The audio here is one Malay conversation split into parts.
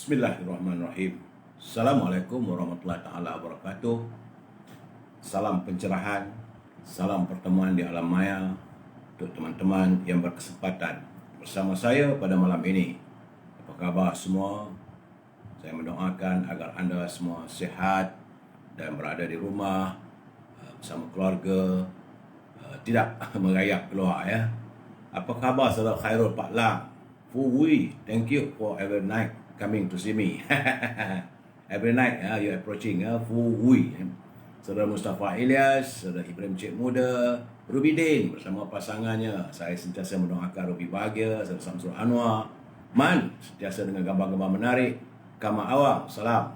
Bismillahirrahmanirrahim. Assalamualaikum warahmatullahi taala wabarakatuh. Salam pencerahan, salam pertemuan di alam maya untuk teman-teman yang berkesempatan bersama saya pada malam ini. Apa khabar semua? Saya mendoakan agar anda semua sihat dan berada di rumah bersama keluarga, tidak merayap keluar ya. Apa khabar saudara Khairul Pak Lang? Fui, thank you for every night coming to see me. Every night you approaching Fui. Saudara Mustafa Ilyas, saudara Ibrahim Cik Muda, Ruby Din bersama pasangannya. Saya sentiasa mendoakan Ruby bahagia, saudara Samsul Anwar, Man sentiasa dengan gambar-gambar menarik. Kama Awang, salam.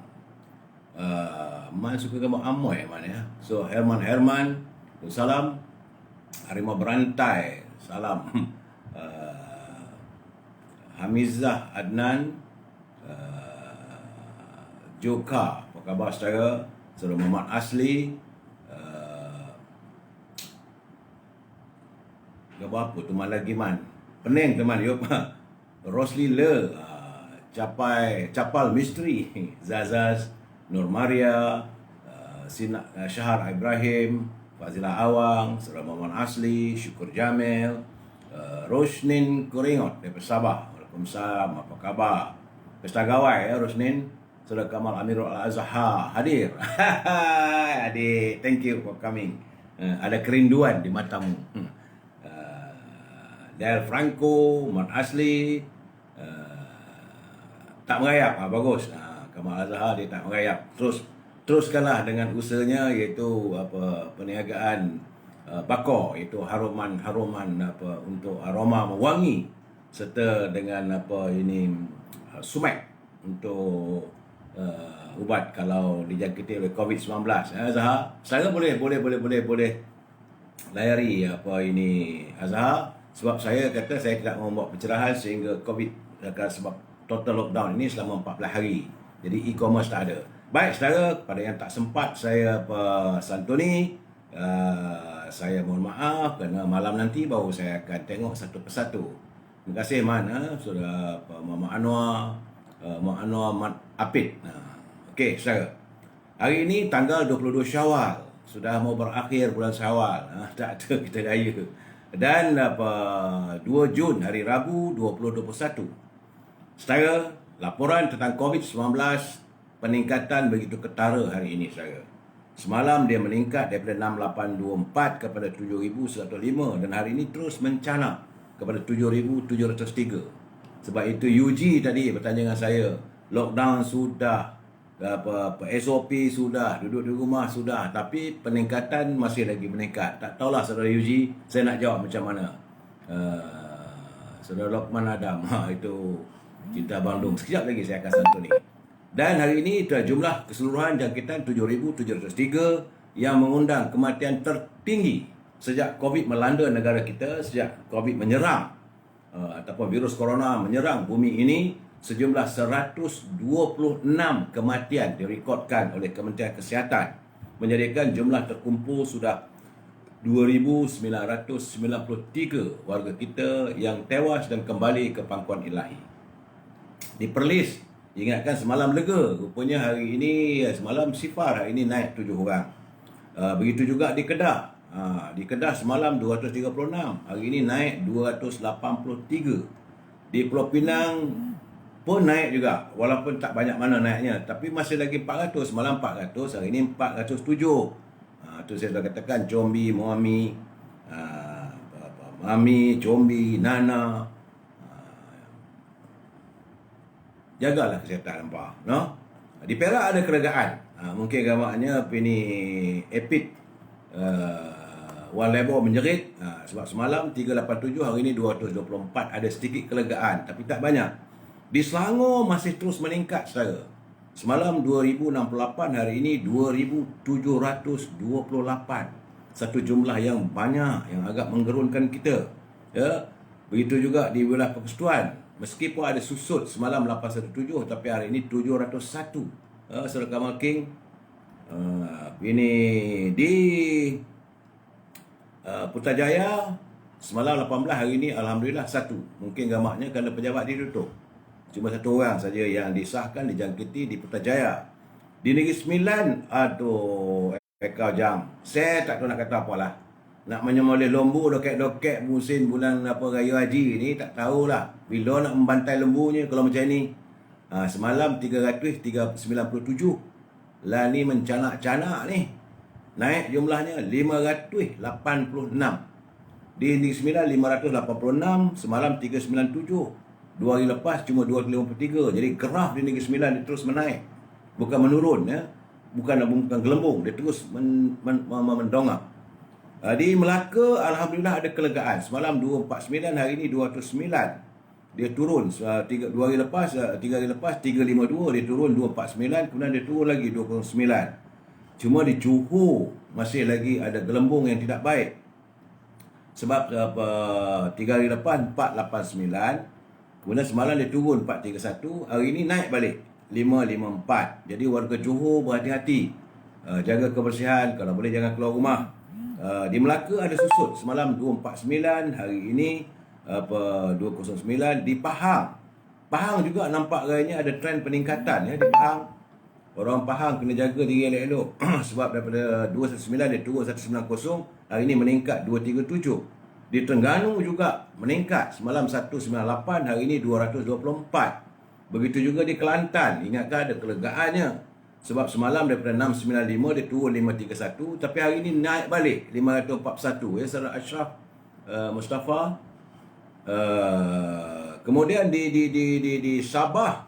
Man suka gambar amoy Man ya. So Herman, salam. Harimau Berantai, salam. Hamizah Adnan, Joka, apa khabar saudara? Saudara Muhammad Asli, gambar apa tu Man lagi Man? Pening teman, yuk. Rosli Le, Capal Misteri, Zazaz, Nur Maria, Syahar Ibrahim, Fazilah Awang, saudara Muhammad Asli, Syukur Jamil, Rosnin Kuringot daripada Sabah. Waalaikumsalam, apa khabar? Pesta Gawai Rosnin. Saudara Kamal Amirul Al-Azhar hadir. Adik, thank you for coming. Ada kerinduan di matamu. Del Franco, Mat Asli, tak merayap. Bagus. Kamal Al-Azhar dia tak merayap. Teruskanlah dengan usahanya, iaitu perniagaan bakor, iaitu haruman untuk aroma mewangi, serta dengan sumek untuk ubat kalau dijangkiti oleh COVID-19. Azhar, saya boleh layari Azhar, sebab saya kata saya tidak mau buat pencerahan sehingga COVID, sebab total lockdown ini selama 14 hari. Jadi e-commerce tak ada. Baik saudara, kepada yang tak sempat saya santuni, saya mohon maaf kerana malam nanti baru saya akan tengok satu persatu. Terima kasih Man, saudara Muhammad Anwar Mat Apid. Okey saudara, hari ini tanggal 22 Syawal, sudah mau berakhir bulan Syawal. Tak ada kita raya. Dan 2 Jun hari Rabu 2021. Saudara, laporan tentang COVID-19 peningkatan begitu ketara hari ini saudara. Semalam dia meningkat daripada 6824 kepada 7105 dan hari ini terus mencanak kepada 7703. Sebab itu UG tadi bertanya dengan saya, lockdown sudah, SOP sudah, duduk di rumah sudah, tapi peningkatan masih lagi meningkat. Tak tahulah saudara UG, saya nak jawab macam mana. Saudara Lokman Adam, itu Cinta Bandung. Sekejap lagi saya akan santuni. Dan hari ini jumlah keseluruhan jangkitan 7,703 yang mengundang kematian tertinggi sejak COVID melanda negara kita, sejak COVID menyerang ataupun virus corona menyerang bumi ini. Sejumlah 126 kematian direkodkan oleh Kementerian Kesihatan, menjadikan jumlah terkumpul sudah 2,993 warga kita yang tewas dan kembali ke pangkuan ilahi. Di Perlis, ingatkan semalam lega, rupanya hari ini, semalam sifar, hari ini naik 7 orang. Begitu juga di Kedah. Di Kedah semalam 236, hari ini naik 283. Di Pulau Pinang pun naik juga, walaupun tak banyak mana naiknya, tapi masih lagi 400. Semalam 400, hari ini 407. Itu saya dah katakan, Combi, Mami, Combi, Nana. Jagalah kesihatan hampa, no? Di Perak ada kerajaan. Mungkin gambarnya ini Epid One Labor menjerit. Sebab semalam 387, hari ini 224. Ada sedikit kelegaan, tapi tak banyak. Di Selangor masih terus meningkat saudara. Semalam 2068, hari ini 2728. Satu jumlah yang banyak, yang agak menggerunkan kita. Ya. Begitu juga di wilayah Persekutuan. Meskipun ada susut semalam 817, tapi hari ini 701. Saudara Kamal King, ini di Putrajaya semalam 18, hari ini alhamdulillah 1. Mungkin gamaknya kerana pejabat ditutup. Cuma satu orang saja yang disahkan dijangkiti di Putrajaya. Di Negeri Sembilan, aduh, ekor jam. Saya tak tahu nak kata apalah. Nak menyembelih lembu dokek-dokek musim bulan apa Raya Haji ni tak tahulah. Bila nak membantai lembunya kalau macam ni. Semalam 397. Lah ni mencanak-canak ni. Naik jumlahnya 586. Di Negeri Sembilan 586, semalam 397. 2 hari lepas cuma 253. Jadi graf di Negeri Sembilan dia terus menaik. Bukan menurun ya. Bukan gelembung, dia terus mendongak. Di Melaka alhamdulillah ada kelegaan. Semalam 249, hari ini 209. Dia turun 3 hari lepas 352 dia turun 249, kemudian dia turun lagi 209. Cuma di Johor masih lagi ada gelembung yang tidak baik. Sebab 3 hari lepas 489, kemudian semalam dia turun 431, hari ini naik balik 554. Jadi warga Johor berhati-hati, jaga kebersihan, kalau boleh jangan keluar rumah. Di Melaka ada susut, semalam 249, hari ini 209. Di Pahang juga nampak gayanya ada trend peningkatan ya di Pahang. Orang Pahang kena jaga diri elok-elok sebab daripada 219 dia turun 190, hari ini meningkat 237. Di Terengganu juga meningkat, semalam 198, hari ini 224. Begitu juga di Kelantan, ingatkan ada kelegaannya. Sebab semalam daripada 695 dia turun 531, tapi hari ini naik balik 541 ya Saudara Ashraf Mustafa. Kemudian di Sabah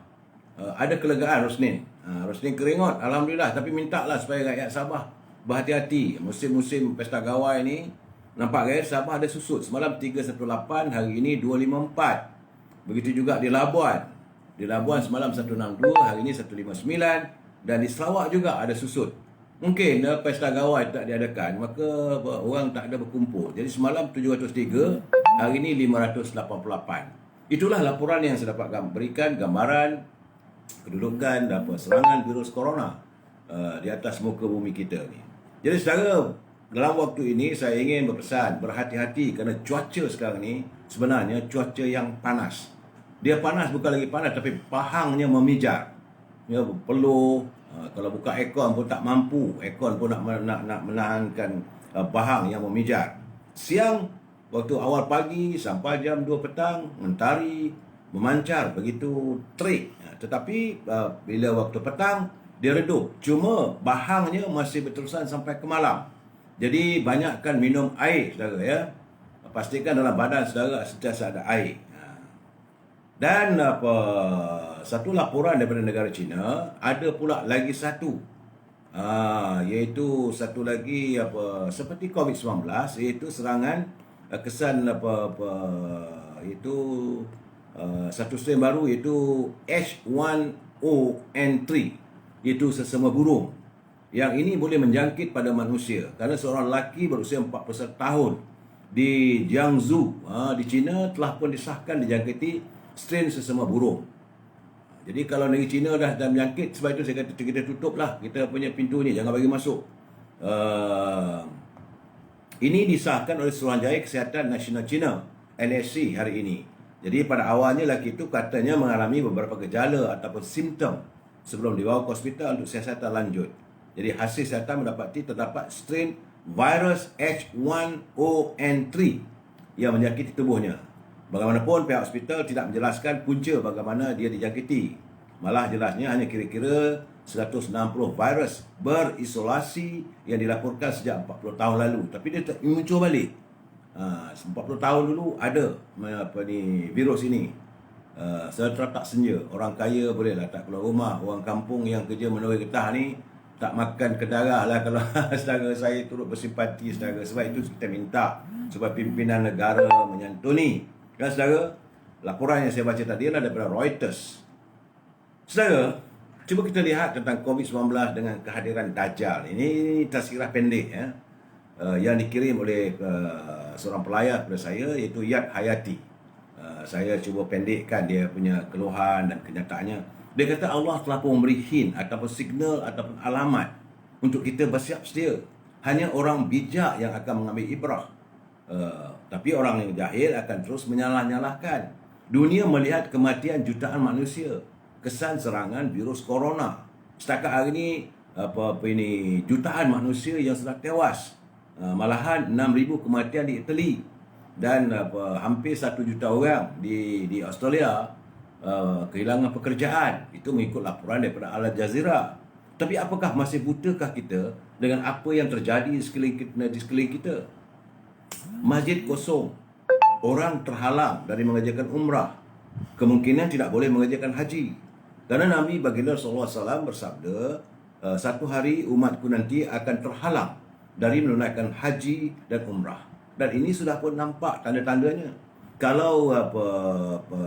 ada kelegaan Rosnin. Rosnin keringot alhamdulillah, tapi mintalah supaya rakyat Sabah berhati-hati musim-musim pesta gawai ni. Nampak guys, Sabah ada susut, semalam 318, hari ini 254. Begitu juga di Labuan. Di Labuan semalam 162, hari ini 159. Dan di Sarawak juga ada susut. Mungkin pesta gawai tak diadakan, maka orang tak ada berkumpul. Jadi semalam 703, hari ini 588. Itulah laporan yang saya dapat berikan, gambaran kedudukan serangan virus corona di atas muka bumi kita ni. Jadi saudara, dalam waktu ini saya ingin berpesan, berhati-hati kerana cuaca sekarang ni sebenarnya cuaca yang panas. Dia panas bukan lagi panas, tapi pahangnya memijar. Ya, perlu kalau buka aircon pun tak mampu, aircon pun nak menahankan pahang yang memijar. Siang waktu awal pagi sampai jam 2 petang mentari memancar begitu terik, tetapi bila waktu petang dia redup. Cuma bahangnya masih berterusan sampai ke malam. Jadi banyakkan minum air saudara ya. Pastikan dalam badan saudara sentiasa ada air. Dan satu laporan daripada negara China, ada pula lagi satu, iaitu satu lagi seperti COVID-19, iaitu serangan kesan itu satu strain baru, iaitu H1N3, iaitu sesama burung. Yang ini boleh menjangkit pada manusia kerana seorang lelaki berusia 41 tahun di Jiangsu di China telah pun disahkan dijangkiti strain sesama burung. Jadi kalau negeri China dah menjangkit, sebab itu saya kata kita tutuplah kita punya pintu ni, jangan bagi masuk. Ini disahkan oleh Suruhanjaya Kesihatan Nasional China NSC hari ini. Jadi pada awalnya lelaki itu katanya mengalami beberapa gejala ataupun simptom sebelum dibawa ke hospital untuk siasatan lanjut. Jadi hasil siasatan mendapati terdapat strain virus H1N3 yang menjangkiti tubuhnya. Bagaimanapun pihak hospital tidak menjelaskan punca bagaimana dia dijangkiti. Malah jelasnya hanya kira-kira 160 virus berisolasi yang dilaporkan sejak 40 tahun lalu. Tapi dia tak muncul balik. 40 tahun dulu ada virus ini. Saya tak senja. Orang kaya bolehlah tak keluar rumah. Orang kampung yang kerja menerai getah ni tak makan ke darah lah kalau saudara saya turut bersimpati saudara. Sebab itu kita minta supaya pimpinan negara menyantuni. Dan saudara, laporan yang saya baca tadi adalah daripada Reuters. Saudara, cuba kita lihat tentang COVID-19 dengan kehadiran Dajjal. Ini tazkirah pendek ya, yang dikirim oleh seorang pelayar kepada saya, iaitu Yad Hayati. Saya cuba pendekkan dia punya keluhan dan kenyataannya. Dia kata Allah telah pun memberi hint ataupun signal ataupun alamat untuk kita bersiap sedia. Hanya orang bijak yang akan mengambil ibrah. Tapi orang yang jahil akan terus menyalah-nyalahkan. Dunia melihat kematian jutaan manusia kesan serangan virus corona. Setakat hari ini jutaan manusia yang sudah tewas. Malahan 6,000 kematian di Itali dan hampir 1 juta orang di Australia kehilangan pekerjaan. Itu mengikut laporan daripada Al Jazeera. Tapi apakah masih butakah kita dengan apa yang terjadi di sekeliling kita? Masjid kosong, orang terhalang dari mengerjakan umrah, kemungkinan tidak boleh mengerjakan haji. Kerana Nabi baginda SAW bersabda, satu hari umatku nanti akan terhalang dari menunaikan haji dan umrah. Dan ini sudah pun nampak tanda-tandanya. Kalau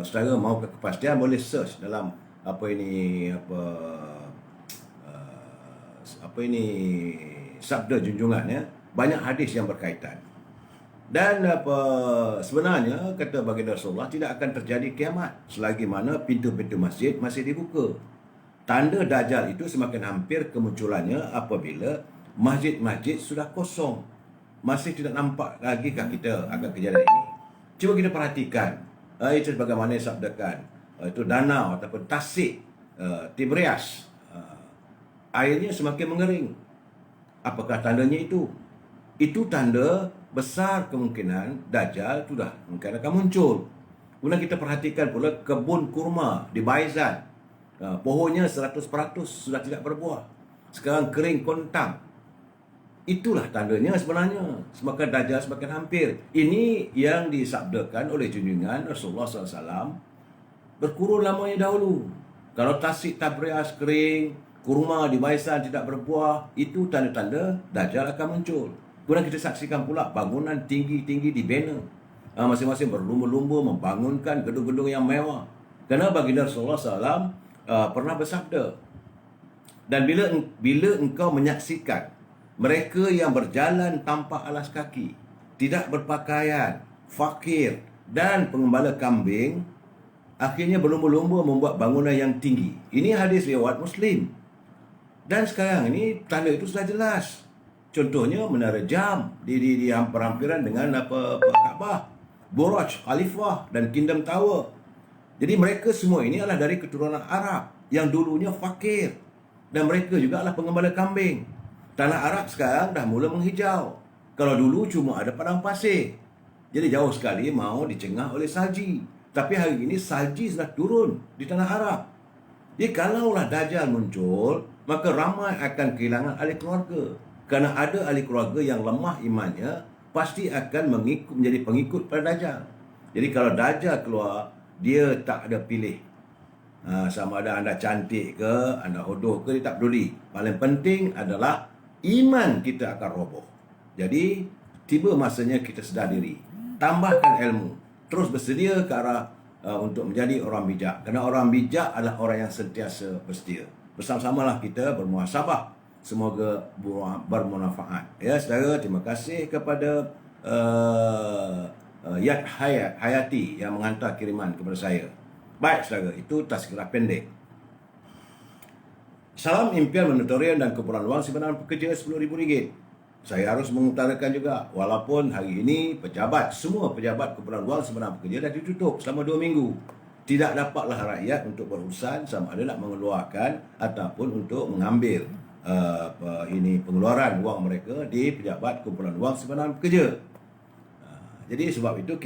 saudara mahu kepastian, boleh search dalam sabda junjungan, ya. Banyak hadis yang berkaitan. Dan sebenarnya kata baginda Rasulullah, tidak akan terjadi kiamat selagi mana pintu-pintu masjid masih dibuka. Tanda Dajjal itu semakin hampir kemunculannya apabila masjid-masjid sudah kosong. Masih tidak nampak lagikah kita akan kejadian ini. Cuba kita perhatikan, itu sebagaimana disabdakan, itu danau ataupun tasik Tiberias, airnya semakin mengering. Apakah tandanya itu? Itu tanda besar kemungkinan Dajjal sudah mungkin akan muncul. Kemudian kita perhatikan pula kebun kurma di Baizan. Pohonnya 100% sudah tidak berbuah. Sekarang kering kontang. Itulah tandanya sebenarnya. Semakin Dajjal semakin hampir. Ini yang disabdakan oleh junjungan Rasulullah SAW berkurun lamanya dahulu. Kalau tasik Tabrias kering, kurma di Baizan tidak berbuah, itu tanda-tanda Dajjal akan muncul. Kemudian kita saksikan pula bangunan tinggi-tinggi dibina. Masing-masing berlumba-lumba membangunkan gedung-gedung yang mewah. Kerana baginda Rasulullah SAW pernah bersabda, dan bila engkau menyaksikan mereka yang berjalan tanpa alas kaki, tidak berpakaian, fakir dan pengembala kambing, akhirnya berlumba-lumba membuat bangunan yang tinggi. Ini hadis riwayat Muslim. Dan sekarang ini tanda itu sudah jelas. Contohnya menara jam di hampir-hampiran dengan Kaabah, Burj Khalifah dan Kingdom Tower. Jadi mereka semua ini adalah dari keturunan Arab yang dulunya fakir, dan mereka juga adalah pengembala kambing. Tanah Arab sekarang dah mula menghijau. Kalau dulu cuma ada padang pasir, jadi jauh sekali mau dicengah oleh salji. Tapi hari ini salji sudah turun di tanah Arab. Jadi kalaulah Dajjal muncul, maka ramai akan kehilangan ahli keluarga. Kerana ada ahli keluarga yang lemah imannya, pasti akan menjadi pengikut pada Dajjal. Jadi kalau Dajjal keluar, dia tak ada pilih. Sama ada anda cantik ke, anda hodoh ke, dia tak peduli. Paling penting adalah iman kita akan roboh. Jadi tiba masanya kita sedar diri, tambahkan ilmu, terus bersedia ke arah untuk menjadi orang bijak. Kerana orang bijak adalah orang yang sentiasa bersedia. Bersama-samalah kita bermuhasabah. Semoga bermanfaat. Ya, saudara, terima kasih kepada Yad Hayati yang menghantar kiriman kepada saya. Baik, saudara, itu tazkirah pendek. Salam impian monetorium dan kumpulan wang simpanan pekerja RM10,000. Saya harus mengutarakan juga, walaupun hari ini semua pejabat kumpulan wang simpanan pekerja dah ditutup selama 2 minggu. Tidak dapatlah rakyat untuk berurusan sama ada nak mengeluarkan ataupun untuk mengambil pengeluaran wang mereka di pejabat kumpulan wang simpanan pekerja. Jadi sebab itu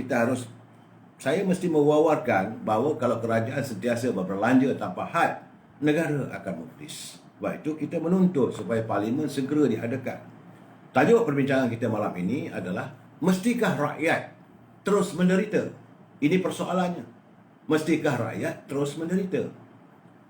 saya mesti mewawarkan bahawa kalau kerajaan sentiasa berbelanja tanpa had, negara akan muflis. Sebab itu kita menuntut supaya parlimen segera diadakan. Tajuk perbincangan kita malam ini adalah, mestikah rakyat terus menderita? Ini persoalannya. Mestikah rakyat terus menderita?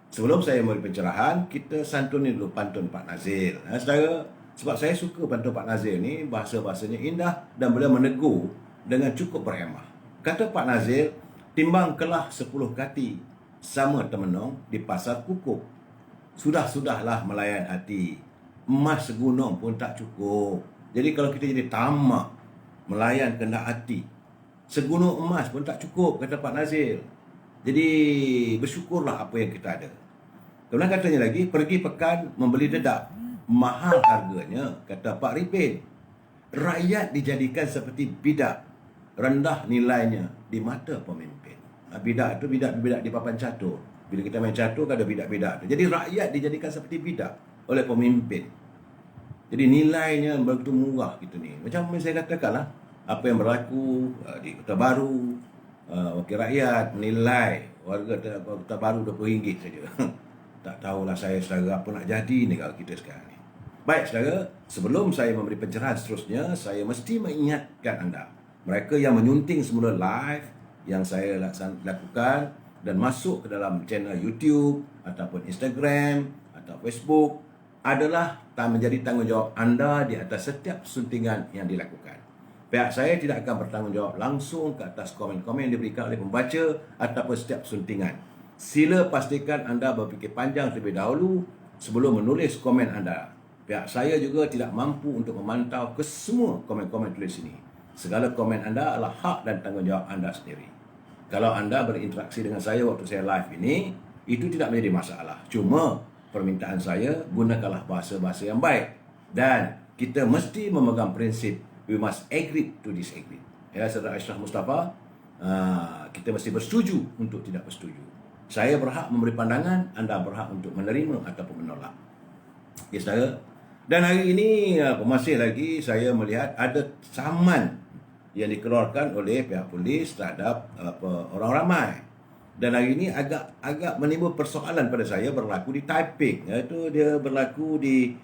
Sebelum saya memberi pencerahan, kita santuni dulu pantun Pak Nazir. Saudara, sebab saya suka pantun Pak Nazir ni, bahasa-bahasanya indah dan boleh menegur dengan cukup berhemah. Kata Pak Nazir, timbang kelah 10 kati sama temenong di pasar Kukup. Sudah-sudahlah melayan hati, emas segunung pun tak cukup. Jadi kalau kita jadi tamak melayan kehendak hati, segunung emas pun tak cukup, kata Pak Nazir. Jadi bersyukurlah apa yang kita ada. Kemudian katanya lagi, pergi pekan membeli dedak, mahal harganya, kata Pak Ripin. Rakyat dijadikan seperti bidak, rendah nilainya di mata pemimpin. Bidak tu bidak-bidak di papan catur. Bila kita main catur kan ada bidak-bidak tu. Jadi rakyat dijadikan seperti bidak oleh pemimpin. Jadi nilainya begitu murah gitu ni. Macam saya katakan lah, apa yang berlaku di Kota Baru, wakil rakyat menilai warga Kota Baru RM20 saja. Tak tahulah saya saudara apa nak jadi negara kita sekarang ni. Baik saudara, sebelum saya memberi pencerahan seterusnya, saya mesti mengingatkan anda, mereka yang menyunting semula live yang saya lakukan dan masuk ke dalam channel YouTube ataupun Instagram atau Facebook adalah menjadi tanggungjawab anda di atas setiap suntingan yang dilakukan. Pihak saya tidak akan bertanggungjawab langsung ke atas komen-komen yang diberikan oleh pembaca ataupun setiap suntingan. Sila pastikan anda berfikir panjang terlebih dahulu sebelum menulis komen anda. Pihak saya juga tidak mampu untuk memantau ke semua komen-komen tulis ini. Segala komen anda adalah hak dan tanggungjawab anda sendiri. Kalau anda berinteraksi dengan saya waktu saya live ini, itu tidak menjadi masalah. Cuma permintaan saya, gunakanlah bahasa-bahasa yang baik. Dan kita mesti memegang prinsip, we must agree to disagree. Ya, Saudara Ashraf Mustafa, kita mesti bersetuju untuk tidak bersetuju. Saya berhak memberi pandangan, anda berhak untuk menerima ataupun menolak. Ya, saudara. Dan hari ini, masih lagi saya melihat ada saman yang dikeluarkan oleh pihak polis terhadap orang ramai. Dan hari ini agak menimbul persoalan pada saya berlaku di Taiping, iaitu dia berlaku di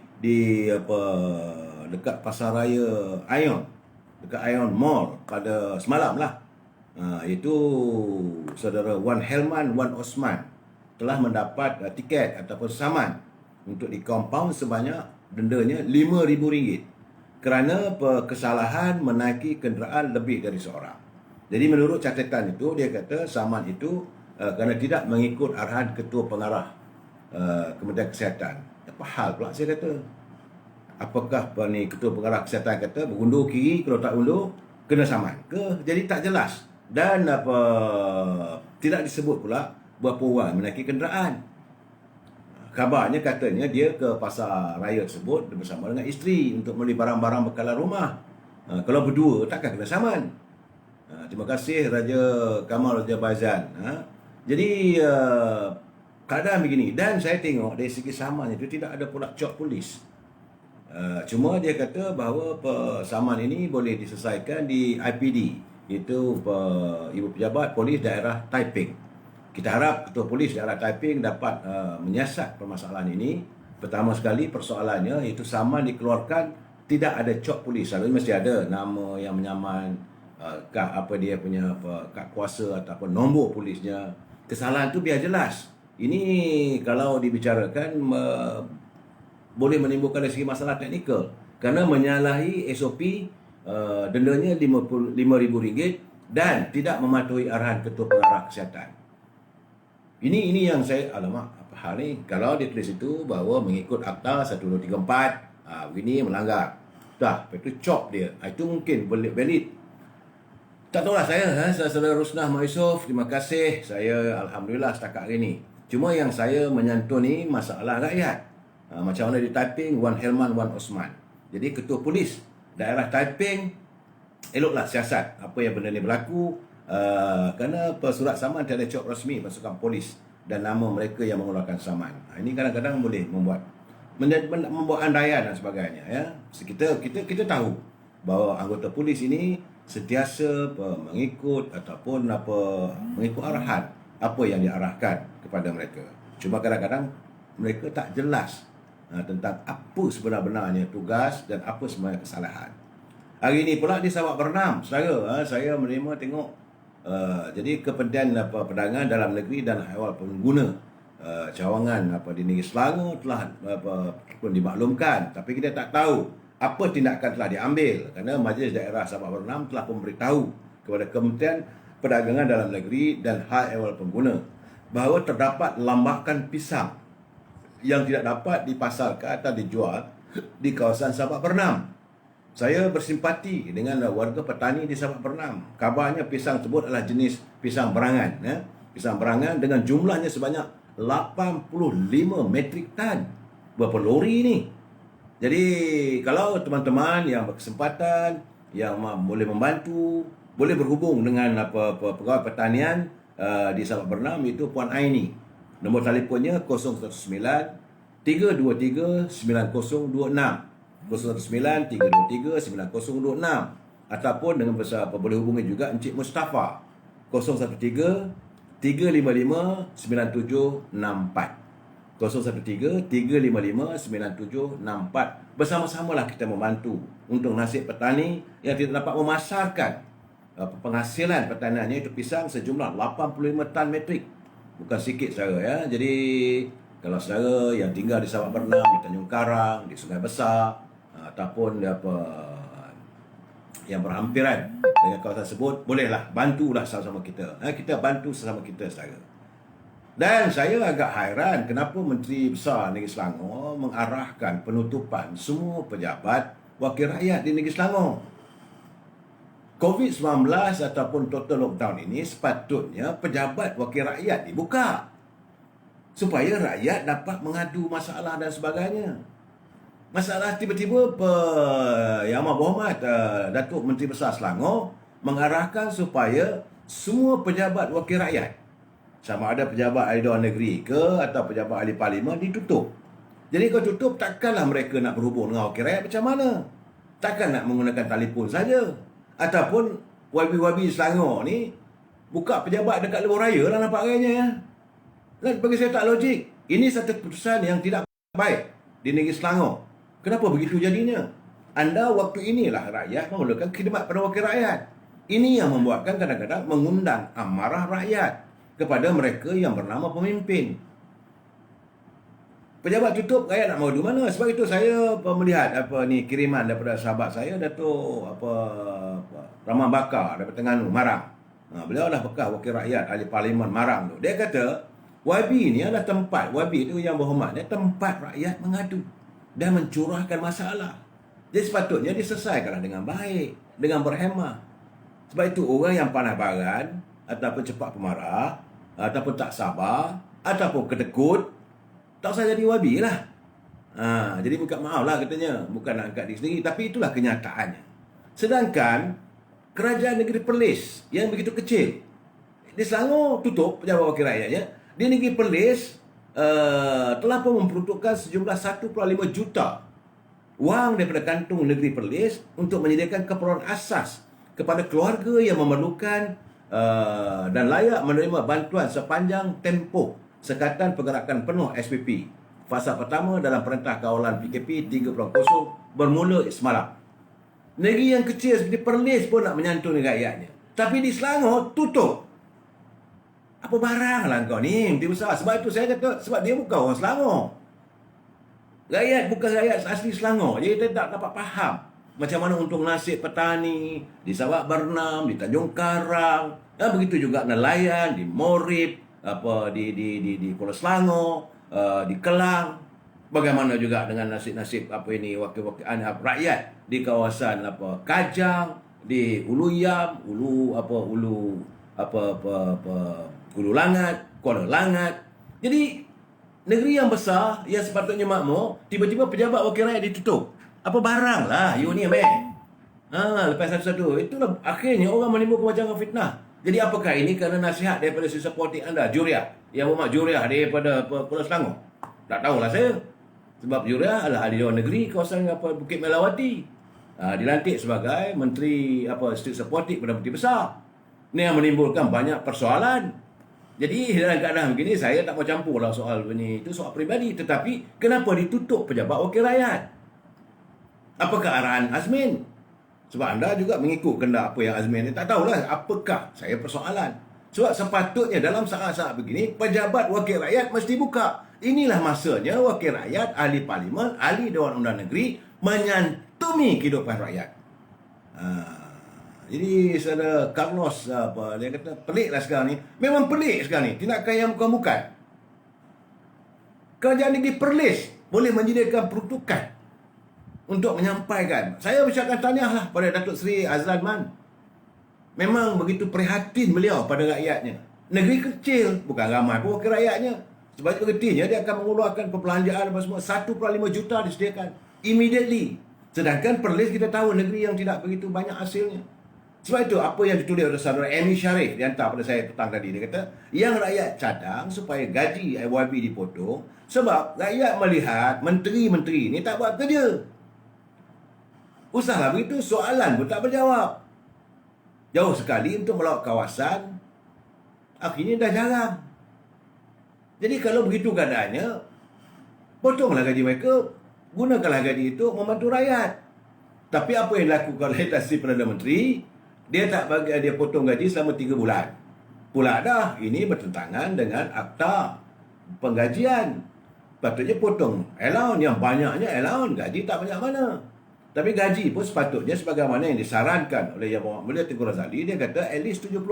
dekat Pasar Raya Ion, dekat Ion Mall pada semalam lah. Itu saudara Wan Helman, Wan Osman telah mendapat tiket ataupun saman untuk di compound sebanyak dendanya RM5,000 kerana kesalahan menaiki kenderaan lebih dari seorang. Jadi menurut catatan itu, dia kata saman itu kerana tidak mengikut arahan Ketua Pengarah Kementerian Kesihatan. Apa hal pula saya kata? Apakah Ketua Pengarah Kesihatan kata berundur kiri, kalau tak undur kena saman ke? Jadi tak jelas. Dan tidak disebut pula berapa orang menaiki kenderaan. Kabarnya katanya dia ke pasar raya tersebut bersama dengan isteri untuk membeli barang-barang bekalan rumah. Kalau berdua takkan kena saman. Terima kasih Raja Kamal Raja Bazan. Jadi keadaan begini, dan saya tengok dari segi saman itu tidak ada pula cop polis. Cuma dia kata bahawa saman ini boleh diselesaikan di IPD, itu Ibu Pejabat Polis Daerah Taiping. Kita harap Ketua Polis Daerah Taiping dapat menyiasat permasalahan ini. Pertama sekali persoalannya iaitu saman dikeluarkan tidak ada cop polis. Selalunya mesti ada nama yang menyaman, kad dia punya kad kuasa ataupun nombor polisnya. Kesalahan tu biar jelas. Ini kalau dibicarakan boleh menimbulkan dari segi masalah teknikal kerana menyalahi SOP, dendanya RM5,000 dan tidak mematuhi arahan Ketua Pengarah Kesihatan. Ini yang saya, alamak, apa hal ni? Kalau dia tulis itu bahawa mengikut Akta 1234, begini melanggar. Dah, itu cop dia. Itu mungkin valid. Tak tahulah saya, saudara Rusnah Mak Yusof, terima kasih. Saya alhamdulillah setakat hari ini. Cuma yang saya menyentuh ni masalah rakyat. Macam mana di Taiping, Wan Helman, Wan Osman. Jadi Ketua Polis Daerah Taiping, eloklah siasat apa yang benda ni berlaku. Kerana surat saman tiada cop rasmi pasukan polis dan nama mereka yang mengeluarkan saman. Ini kadang-kadang boleh membuat andaian dan sebagainya, ya. Kita tahu bahawa anggota polis ini sentiasa mengikut ataupun mengikut arahan apa yang diarahkan kepada mereka. Cuma kadang-kadang mereka tak jelas tentang apa sebenar-benarnya tugas dan apa sebenarnya kesalahan. Hari ini pula di Sabak Bernam, saudara, saya menerima tengok jadi Kementerian Perdagangan Dalam Negeri dan Awal Pengguna cawangan di negeri Selangor telah pun dimaklumkan, tapi kita tak tahu apa tindakan telah diambil kerana Majlis Daerah Sabak Bernam telah memberitahu kepada Kementerian Perdagangan Dalam Negeri dan Hal Ehwal Pengguna bahawa terdapat lambakan pisang yang tidak dapat dipasarkan atau dijual di kawasan Sabak Bernam. Saya bersimpati dengan warga petani di Sabak Bernam. Kabarnya pisang tersebut adalah jenis pisang berangan, ya? Pisang berangan dengan jumlahnya sebanyak 85 metrik tan. Berapa lori ni? Jadi kalau teman-teman yang berkesempatan, yang boleh membantu, boleh berhubung dengan pegawai pertanian di Sabak Bernam, itu Puan Aini. Nombor telefonnya 019 323 9026. 019 323 9026. Ataupun dengan boleh hubungi juga Encik Mustafa 013 355 9764. 013 355 9764. Bersama-samalah kita membantu untuk nasib petani yang tidak dapat memasarkan penghasilan pertaniannya itu pisang sejumlah 85 tan metrik. Bukan sikit saudara ya. Jadi kalau saudara yang tinggal di Sabak Bernam, di Tanjung Karang, di Sungai Besar, ataupun yang berhampiran dengan kawasan tersebut, bolehlah bantulah sama-sama kita. Kita bantu sesama kita saudara. Dan saya agak hairan kenapa Menteri Besar Negeri Selangor mengarahkan penutupan semua pejabat wakil rakyat di Negeri Selangor. COVID-19 ataupun total lockdown ini sepatutnya pejabat wakil rakyat dibuka supaya rakyat dapat mengadu masalah dan sebagainya. Masalah tiba-tiba Yang Amat Berhormat Datuk Menteri Besar Selangor mengarahkan supaya semua pejabat wakil rakyat, sama ada pejabat ahli Dewan Negeri ke atau pejabat ahli Parlimen, ditutup. Jadi kalau tutup, takkanlah mereka nak berhubung dengan wakil rakyat macam mana? Takkan nak menggunakan telefon saja. Ataupun YB-YB Selangor ni buka pejabat dekat lebuh raya lah nampak gayanya. Bagi saya tak logik. Ini satu keputusan yang tidak baik di Negeri Selangor. Kenapa begitu jadinya? Anda waktu inilah rakyat memerlukan khidmat pada wakil rakyat. Ini yang membuatkan kadang-kadang mengundang amarah rakyat kepada mereka yang bernama pemimpin. Pejabat tutup, rakyat nak mau di mana? Sebab itu saya melihat kiriman daripada sahabat saya, Datuk Rahman Bakar daripada Terengganu, Marang. Beliau adalah bekas wakil rakyat ahli Parlimen Marang tu. Dia kata YB ni adalah tempat, YB itu yang berhormat, dia tempat rakyat mengadu dan mencurahkan masalah. Jadi sepatutnya diselesaikanlah dengan baik, dengan berhemah. Sebab itu orang yang pandai baran ataupun cepat pemarah, ataupun tak sabar, ataupun kedekut, tak usah jadi YB lah. Jadi minta maaf lah katanya, bukan nak angkat diri sendiri, tapi itulah kenyataannya. Sedangkan kerajaan negeri Perlis yang begitu kecil, di Selangor tutup pejabat wakil rakyatnya, di negeri Perlis telah pun memperuntukkan sejumlah 1.5 juta wang daripada kantung negeri Perlis untuk menyediakan keperluan asas kepada keluarga yang memerlukan dan layak menerima bantuan sepanjang tempoh Sekatan Pergerakan Penuh SPP fasa pertama dalam Perintah Kawalan PKP 3.0 bermula semalam. Negeri yang kecil seperti Perlis pun nak menyantuni rakyatnya, tapi di Selangor tutup. Apa barang lah kau ni, Menteri Besar? Sebab itu saya kata, sebab dia bukan orang Selangor. Rakyat bukan rakyat asli Selangor. Jadi dia tak dapat faham macam mana untung nasib petani di Sabak Bernam, di Tanjung Karang. Begitu juga nelayan di Morib, di Pulau Selangor, di Kelang. Bagaimana juga dengan nasib-nasib wakil-wakil rakyat di kawasan Kajang, di Ulu Yam, Ulu Langat, Kuala Langat. Jadi negeri yang besar yang sepatutnya makmur, tiba-tiba pejabat wakil rakyat ditutup. Apa barang lah you ni lepas satu-satu. Itulah akhirnya orang menimbulkan macam fitnah. Jadi apakah ini kerana nasihat daripada sisa politik anda, Juriah, yang bermak Juriah daripada Pulau Selangor? Tak tahulah saya. Sebab Juriah adalah ahli Dewan Negeri kawasan Bukit Melawati. Dilantik sebagai Menteri Setiausaha Politik pada Menteri Besar. Ini yang menimbulkan banyak persoalan. Jadi dalam keadaan begini, saya tak mau campur lah soal ini. Itu soal peribadi. Tetapi kenapa ditutup pejabat wakil rakyat? Apakah arahan Azmin? Sebab anda juga mengikut kehendak apa yang Azmin ni. Tak tahulah apakah saya persoalan. Sebab sepatutnya dalam saat-saat begini, pejabat wakil rakyat mesti buka. Inilah masanya wakil rakyat, ahli Parlimen, ahli Dewan Undang Negeri menyantumi kehidupan rakyat. Jadi saudara Carlos dia kata peliklah sekarang ni. Memang pelik sekarang ni. Tindakan yang bukan-bukan. Kerajaan negeri Perlis boleh menyediakan peruntukan untuk menyampaikan. Saya ucapkan tahniahlah pada Datuk Seri Azlan Man. Memang begitu prihatin beliau pada rakyatnya. Negeri kecil, bukan ramai pun wakil rakyatnya. Sebab itu kertinya dia akan mengeluarkan perbelanjaan apa semua. 1.5 juta disediakan immediately. Sedangkan Perlis kita tahu negeri yang tidak begitu banyak hasilnya. Sebab itu apa yang ditulis oleh saudara Amy Sharif dihantar pada saya petang tadi. Dia kata, yang rakyat cadang supaya gaji YB dipotong sebab rakyat melihat menteri-menteri ni tak buat kerja. Usahlah begitu, soalan pun tak berjawab. Jauh sekali untuk melawat kawasan, akhirnya dah jarang. Jadi kalau begitu keadaannya, potonglah gaji mereka, gunakanlah gaji itu membantu rakyat. Tapi apa yang dilakukan oleh Tan Perdana Menteri, dia tak bagi dia potong gaji selama 3 bulan. Pula dah, ini bertentangan dengan akta penggajian. Patutnya potong allowance, yang banyaknya allowance, gaji tak banyak mana. Tapi gaji pun sepatutnya sebagaimana yang disarankan oleh Yang Berhormat Mulia Tengku Razali, dia kata at least 70%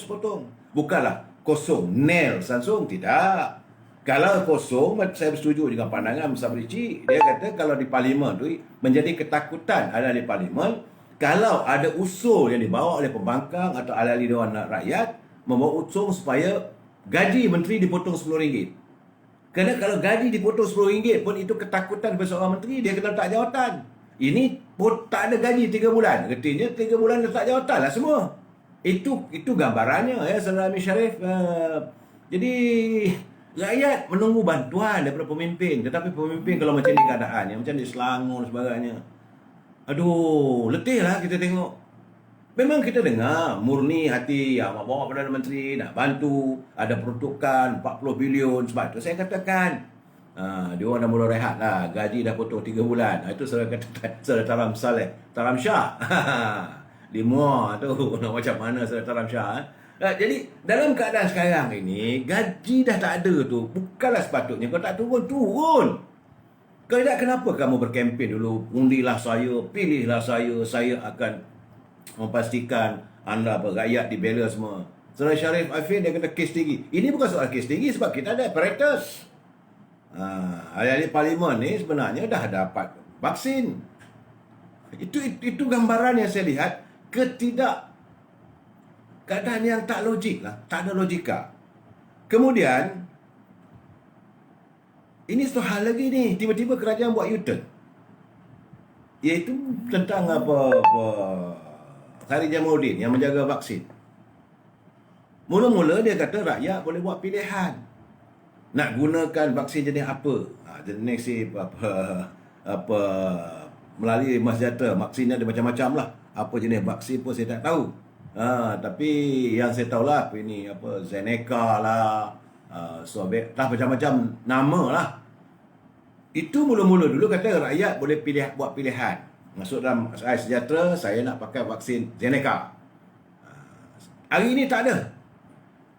potong. Bukanlah kosong, nil langsung, tidak. Kalau kosong, saya bersetuju dengan pandangan Bersama Ricci. Dia kata kalau di Parlimen tu menjadi ketakutan ada di Parlimen, kalau ada usul yang dibawa oleh pembangkang atau ahli-ahli Dewan Rakyat membawa usul supaya gaji menteri dipotong RM10. Kerana kalau gaji dipotong RM10 pun itu ketakutan kepada seorang menteri, dia kena letak jawatan. Ini tak ada gaji 3 bulan. Artinya 3 bulan letak jawatan lah semua. Itu gambarannya ya, Saudara Amy Sharif. Jadi rakyat menunggu bantuan daripada pemimpin. Tetapi pemimpin kalau macam ni keadaannya, macam di Selangor dan sebagainya, aduh, letih lah kita tengok. Memang kita dengar murni hati yang bawa Perdana Menteri nak bantu, ada peruntukan 40 bilion. Sebab tu saya katakan, dia orang dah mula rehat lah, gaji dah potong 3 bulan. Itu saya kata Saudara Taram Shah di Muar tu nak macam mana Saudara Taram Shah. Jadi dalam keadaan sekarang ini, gaji dah tak ada tu, bukanlah sepatutnya kau tak turun. Kalau tidak, kenapa kamu berkempen dulu, undilah saya, pilihlah saya akan memastikan anda rakyat dibela semua. Saudara Sharif Afin dia kata kes tinggi. Ini bukan soal kes tinggi sebab kita ada apparatus. Ahli Parlimen ni sebenarnya dah dapat vaksin. Itu gambaran yang saya lihat keadaan yang tak logik lah, tak ada logika. Kemudian ini satu hal lagi ni, tiba-tiba kerajaan buat U-turn. Iaitu tentang Khairy Jamaluddin yang menjaga vaksin. Mula-mula dia kata rakyat boleh buat pilihan nak gunakan vaksin jenis apa. Jenis melalui Masjatra, vaksin ada macam-macam lah. Apa jenis vaksin pun saya tak tahu. Tapi yang saya tahu lah ini Zeneca lah, Sobek lah, macam-macam nama lah. Itu mula-mula dulu kata rakyat boleh buat pilihan. Masuk dalam saya sejahtera, saya nak pakai vaksin Zeneca. Hari ini tak ada.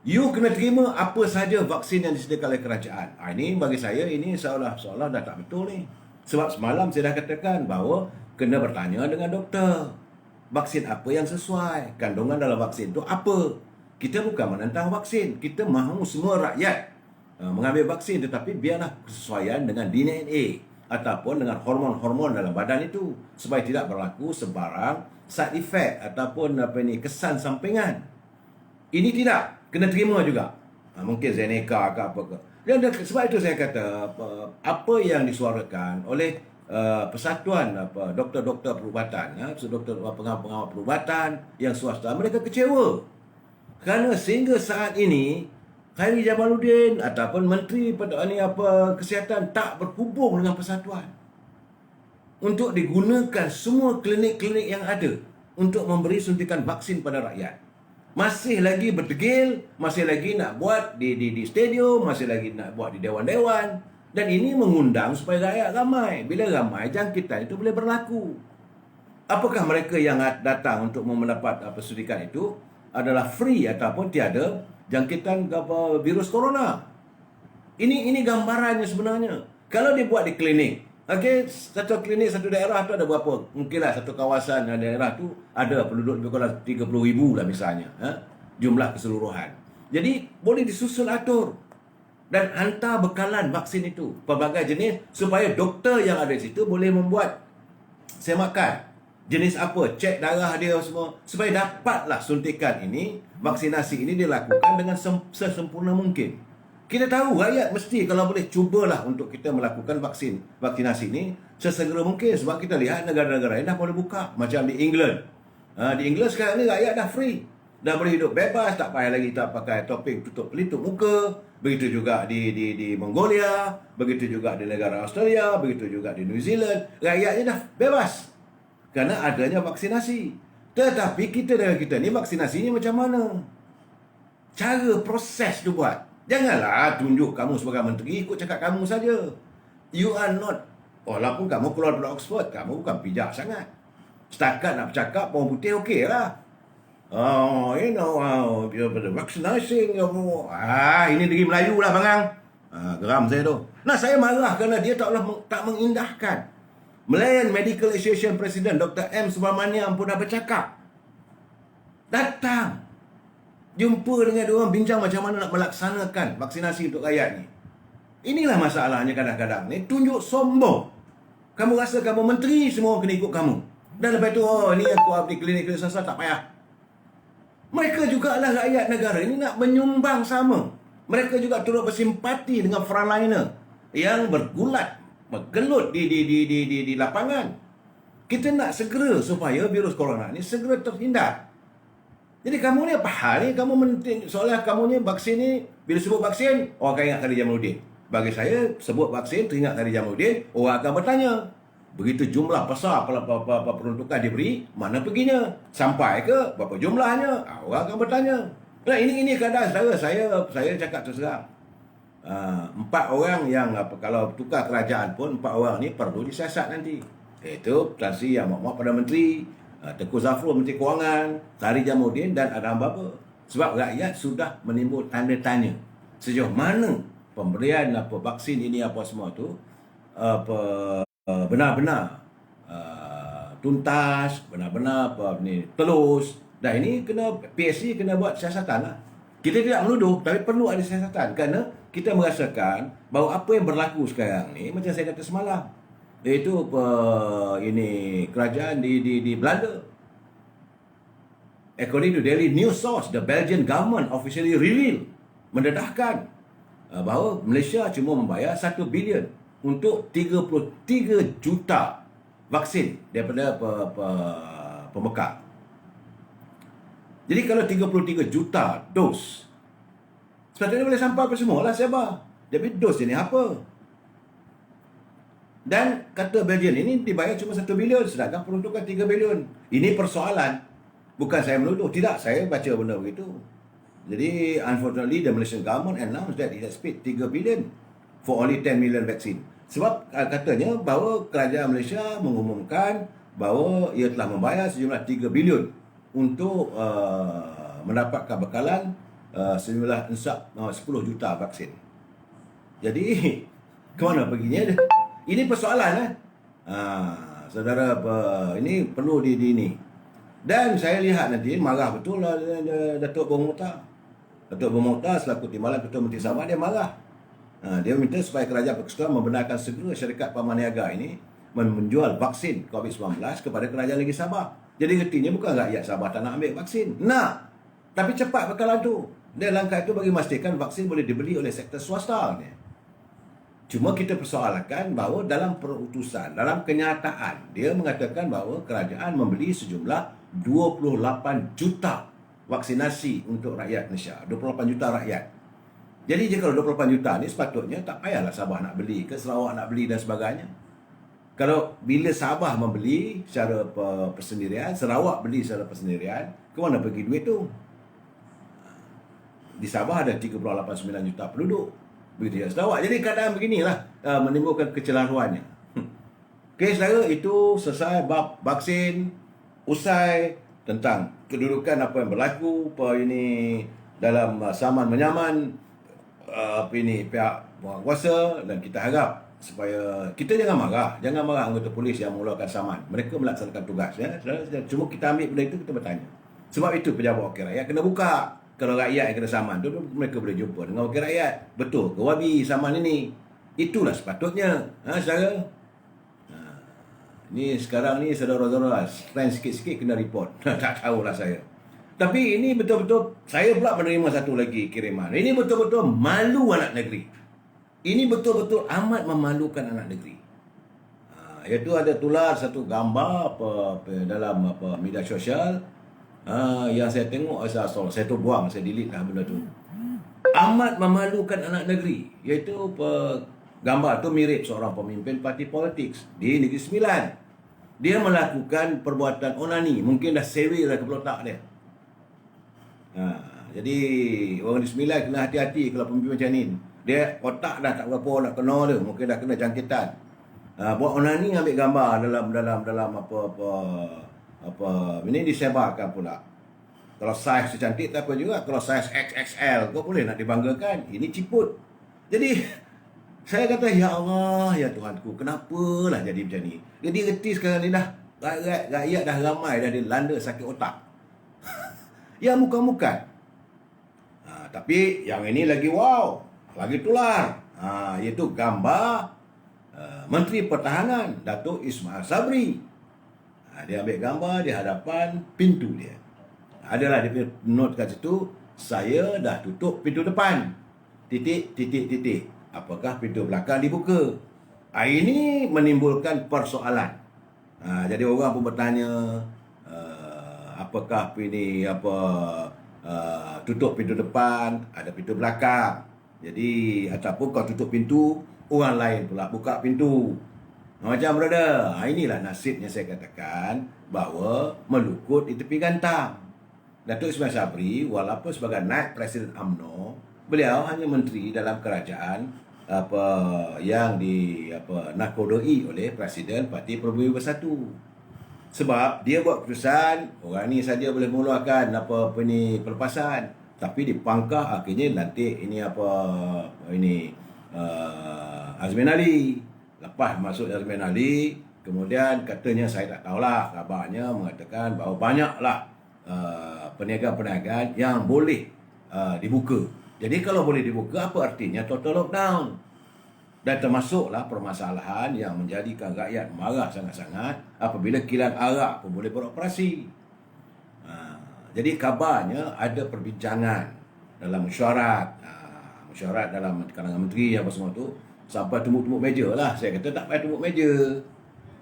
You kena terima apa saja vaksin yang disediakan oleh kerajaan. Ini bagi saya ini seolah-olah dah tak betul ni. Sebab semalam saya dah katakan bahawa kena bertanya dengan doktor. Vaksin apa yang sesuai? Kandungan dalam vaksin tu apa? Kita bukan menentang vaksin. Kita mahu semua rakyat mengambil vaksin, tetapi biarlah kesesuaian dengan DNA ataupun dengan hormon-hormon dalam badan itu supaya tidak berlaku sebarang side effect ataupun kesan sampingan. Ini tidak kena terima juga. Mungkin Zeneca ke apa ke. Dan sebab itu saya kata apa yang disuarakan oleh persatuan doktor-doktor perubatan, doktor pengawal perubatan yang swasta, mereka kecewa kerana sehingga saat ini Khairy Jamaluddin ataupun Menteri Kesihatan tak berhubung dengan persatuan untuk digunakan semua klinik-klinik yang ada untuk memberi suntikan vaksin pada rakyat. Masih lagi berdegil, masih lagi nak buat di stadium, masih lagi nak buat di dewan-dewan, dan ini mengundang supaya rakyat ramai. Bila ramai, jangkitan itu boleh berlaku. Apakah mereka yang datang untuk mendapat suntikan itu adalah free ataupun tiada jangkitan virus corona? Ini gambarannya sebenarnya. Kalau dia buat di klinik, satu klinik satu daerah tu ada berapa? Mungkinlah satu kawasan daerah tu ada penduduk lebih kurang 30,000 lah misalnya, jumlah keseluruhan. Jadi boleh disusun atur dan hantar bekalan vaksin itu pelbagai jenis supaya doktor yang ada di situ boleh membuat semakan jenis apa, cek darah dia semua supaya dapatlah suntikan ini, vaksinasi ini dilakukan dengan sesempurna mungkin. Kita tahu rakyat mesti kalau boleh cubalah untuk kita melakukan vaksinasi ini sesegera mungkin, sebab kita lihat negara-negara lain dah boleh buka macam di England. Di Inggeris sekarang ni rakyat dah free. Dah boleh hidup bebas, tak payah lagi tak pakai topeng tutup pelitup muka. Begitu juga di Mongolia, begitu juga di negara Australia, begitu juga di New Zealand. Rakyatnya dah bebas kerana adanya vaksinasi. Tetapi negara kita ni vaksinasinya macam mana? Cara proses tu buat. Janganlah tunjuk kamu sebagai menteri ikut cakap kamu saja. You are not, walaupun kamu keluar dari Oxford, kamu bukan pijak sangat. Setakat nak bercakap orang putih okey lah. Oh, you know, the vaccination, ini diri Melayu lah bangang. Geram saya tu. Nah, saya marah kerana dia tak mengindahkan. Malayan Medical Association Presiden Dr. M. Subramaniam pun dah bercakap. Datang. Jumpa dengan dia orang, bincang macam mana nak melaksanakan vaksinasi untuk rakyat ni. Inilah masalahnya kadang-kadang ni, tunjuk sombong. Kamu rasa kamu menteri, semua kena ikut kamu. Dan lepas tu, ni aku di klinik swasta tak payah. Mereka juga lah rakyat negara ini nak menyumbang sama. Mereka juga turut bersimpati dengan frontliner yang bergelut di lapangan. Kita nak segera supaya virus corona ni segera terhindar. Jadi kamu ni apa hal ni? Kamu seolah kamu ni vaksin ni, bila sebut vaksin, orang akan ingat Khadijah Jamaluddin. Bagi saya, sebut vaksin, teringat Khadijah Jamaluddin, orang akan bertanya. Begitu jumlah besar peruntukan diberi, mana perginya? Sampai ke berapa jumlahnya? Orang akan bertanya. Nah, ini keadaan saya cakap terus terang. 4 orang yang kalau tukar kerajaan pun 4 orang ni perlu disiasat nanti. Iaitu Tan Sri Yang Mohamad Perdana Menteri, Tengku Zafrul Menteri Kewangan, Khadijah Jamaluddin dan Adam Baba. Sebab rakyat sudah menimbul tanda tanya sejauh mana pemberian vaksin ini semua tu benar-benar tuntas, benar-benar telus. Dan ini PSC kena buat siasatan lah. Kita tidak menuduh, tapi perlu ada siasatan kerana kita merasakan bahawa apa yang berlaku sekarang ni macam saya kata semalam, iaitu ini kerajaan di Belanda. According to Daily News Source, the Belgian government officially revealed, mendedahkan bahawa Malaysia cuma membayar 1 bilion untuk 33 juta vaksin daripada pembekal. Jadi kalau 33 juta dos, sepatutnya boleh sampai ke semua lah Sabah. Tapi dos ini apa? Dan kata Belgian ini dibayar cuma 1 bilion, sedangkan peruntukan 3 bilion. Ini persoalan. Bukan saya menuduh. Tidak, saya baca benda begitu. Jadi, unfortunately, the Malaysian government announced that it has paid 3 bilion for only 10 million vaksin. Sebab katanya bahawa kerajaan Malaysia mengumumkan bahawa ia telah membayar sejumlah 3 bilion untuk mendapatkan bekalan sejumlah 10 juta vaksin. Jadi, ke mana perginya? Ini persoalan saudara, ini perlu ini. Dan saya lihat nanti marah betul lah Datuk Bermuta. Datuk Bermuta selaku Timbalan Ketua Menteri Sabah, dia marah. Dia minta supaya kerajaan persekutuan membenarkan segera syarikat Pamaniaga ini menjual vaksin COVID-19 kepada kerajaan negeri Sabah. Jadi artinya bukan rakyat Sabah tak nak ambil vaksin. Nak. Tapi cepat bekalan tu. Dan langkah itu bagi memastikan vaksin boleh dibeli oleh sektor swasta. Cuma kita persoalkan bahawa dalam perutusan, dalam kenyataan, dia mengatakan bahawa kerajaan membeli sejumlah 28 juta vaksinasi untuk rakyat Malaysia. 28 juta rakyat. Jadi jika 28 juta ni sepatutnya tak payahlah Sabah nak beli ke Sarawak nak beli dan sebagainya. Kalau bila Sabah membeli secara persendirian, Sarawak beli secara persendirian, ke mana pergi duit tu? Di Sabah ada 3.89 juta penduduk. Begitu ya Sarawak. Jadi keadaan beginilah menimbulkan kecelaruannya. Okey saudara, itu selesai bab vaksin, usai tentang kedudukan apa yang berlaku ini dalam saman menyaman pihak penguasa, dan kita harap supaya kita jangan marah anggota polis yang mengeluarkan saman. Mereka melaksanakan tugas ya. Cuma kita ambil benda itu, kita bertanya. Sebab itu pejabat wakil rakyat kena buka. Kalau rakyat yang kena saman tu, mereka boleh jumpa dengan wakil rakyat. Betul ke wabi saman ini? Itulah sepatutnya. Saudara. Ni sekarang ni saudara-saudara trend sikit-sikit kena report. Tak tahulah saya. Tapi ini betul-betul, saya pula menerima satu lagi kiriman. Ini betul-betul malu anak negeri. Ini betul-betul amat memalukan anak negeri. Iaitu ada tular satu gambar apa dalam media sosial, yang saya tengok saya tu buang, saya delete lah benda tu. Amat memalukan anak negeri, iaitu gambar tu mirip seorang pemimpin parti politik di Negeri Sembilan. Dia melakukan perbuatan onani, mungkin dah sewi lah kepala otak dia. Jadi orang di Sembilan kena hati-hati kalau pemimpin macam ni. Dia otak dah tak berapa nak kena dia, mungkin dah kena jangkitan. Buat onani, ambil gambar dalam apa ini disebarkan pula. Kalau saiz cantik tak apa juga, kalau saiz XXL kau boleh nak dibanggakan. Ini ciput. Jadi saya kata, ya Allah, ya Tuhanku, kenapalah jadi macam ni? Jadi reti sekarang ni dah rakyat dah ramai dah dilanda sakit otak. Ya muka-muka. Tapi yang ini lagi wow, lagi tular. Iaitu gambar Menteri Pertahanan Datuk Ismail Sabri. Dia ambil gambar di hadapan pintu dia. Adalah dia note kat situ, saya dah tutup pintu depan. Titik. Apakah pintu belakang dibuka? Ini menimbulkan persoalan. Jadi orang pun bertanya, apakah ini tutup pintu depan, ada pintu belakang. Jadi ataupun kau tutup pintu, orang lain pula buka pintu. Macam brother, inilah nasibnya saya katakan bahawa melukut di tepi gantang. Datuk Ismail Sabri walaupun sebagai naib Presiden UMNO, beliau hanya menteri dalam kerajaan yang nakodoi oleh Presiden Parti Perubatan Bersatu. Sebab dia buat keputusan, orang ni saja boleh mengeluarkan pelepasan, tapi dipangkah akhirnya nanti ini Azmin Ali. Lepas masuk Azmin Ali, kemudian katanya saya tak tahulah, kabarnya mengatakan bahawa banyaklah perniagaan-perniagaan yang boleh dibuka. Jadi kalau boleh dibuka, apa artinya total lockdown? Dan termasuklah permasalahan yang menjadikan rakyat marah sangat-sangat apabila kilang arak pun boleh beroperasi. Jadi kabarnya ada perbincangan dalam mesyuarat dalam kalangan menteri apa semua tu, sampai tumbuk-tumbuk meja lah. Saya kata tak payah tumbuk meja.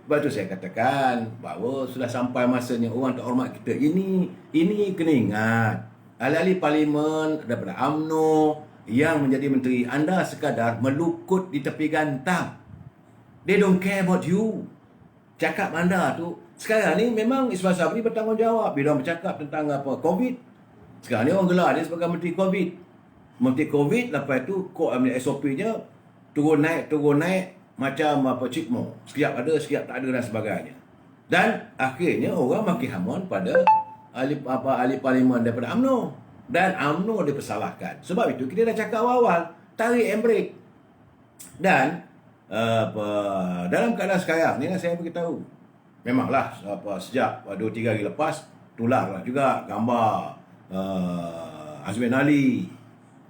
Sebab tu saya katakan bahawa sudah sampai masanya orang tak hormat kita. Ini kena ingat. Ahli-ahli parlimen daripada UMNO yang menjadi menteri, anda sekadar melukut di tepi gantang. They don't care about you. Cakap anda tu, sekarang ni memang Ismail Sabri bertanggungjawab bila orang bercakap tentang COVID. Sekarang ni orang gelar dia sebagai menteri COVID. Menteri COVID, lepas tu SOP-nya turun naik macam cikmo. Sekejap ada, sekejap tak ada dan sebagainya. Dan akhirnya orang makin hamun pada ahli parlimen daripada UMNO. Dan UMNO dipersalahkan. Sebab itu kita dah cakap awal, tarik handbrake. Dan dalam keadaan sekarang ni saya beritahu, memanglah sejak 2-3 hari lepas tularlah juga gambar Azmin Ali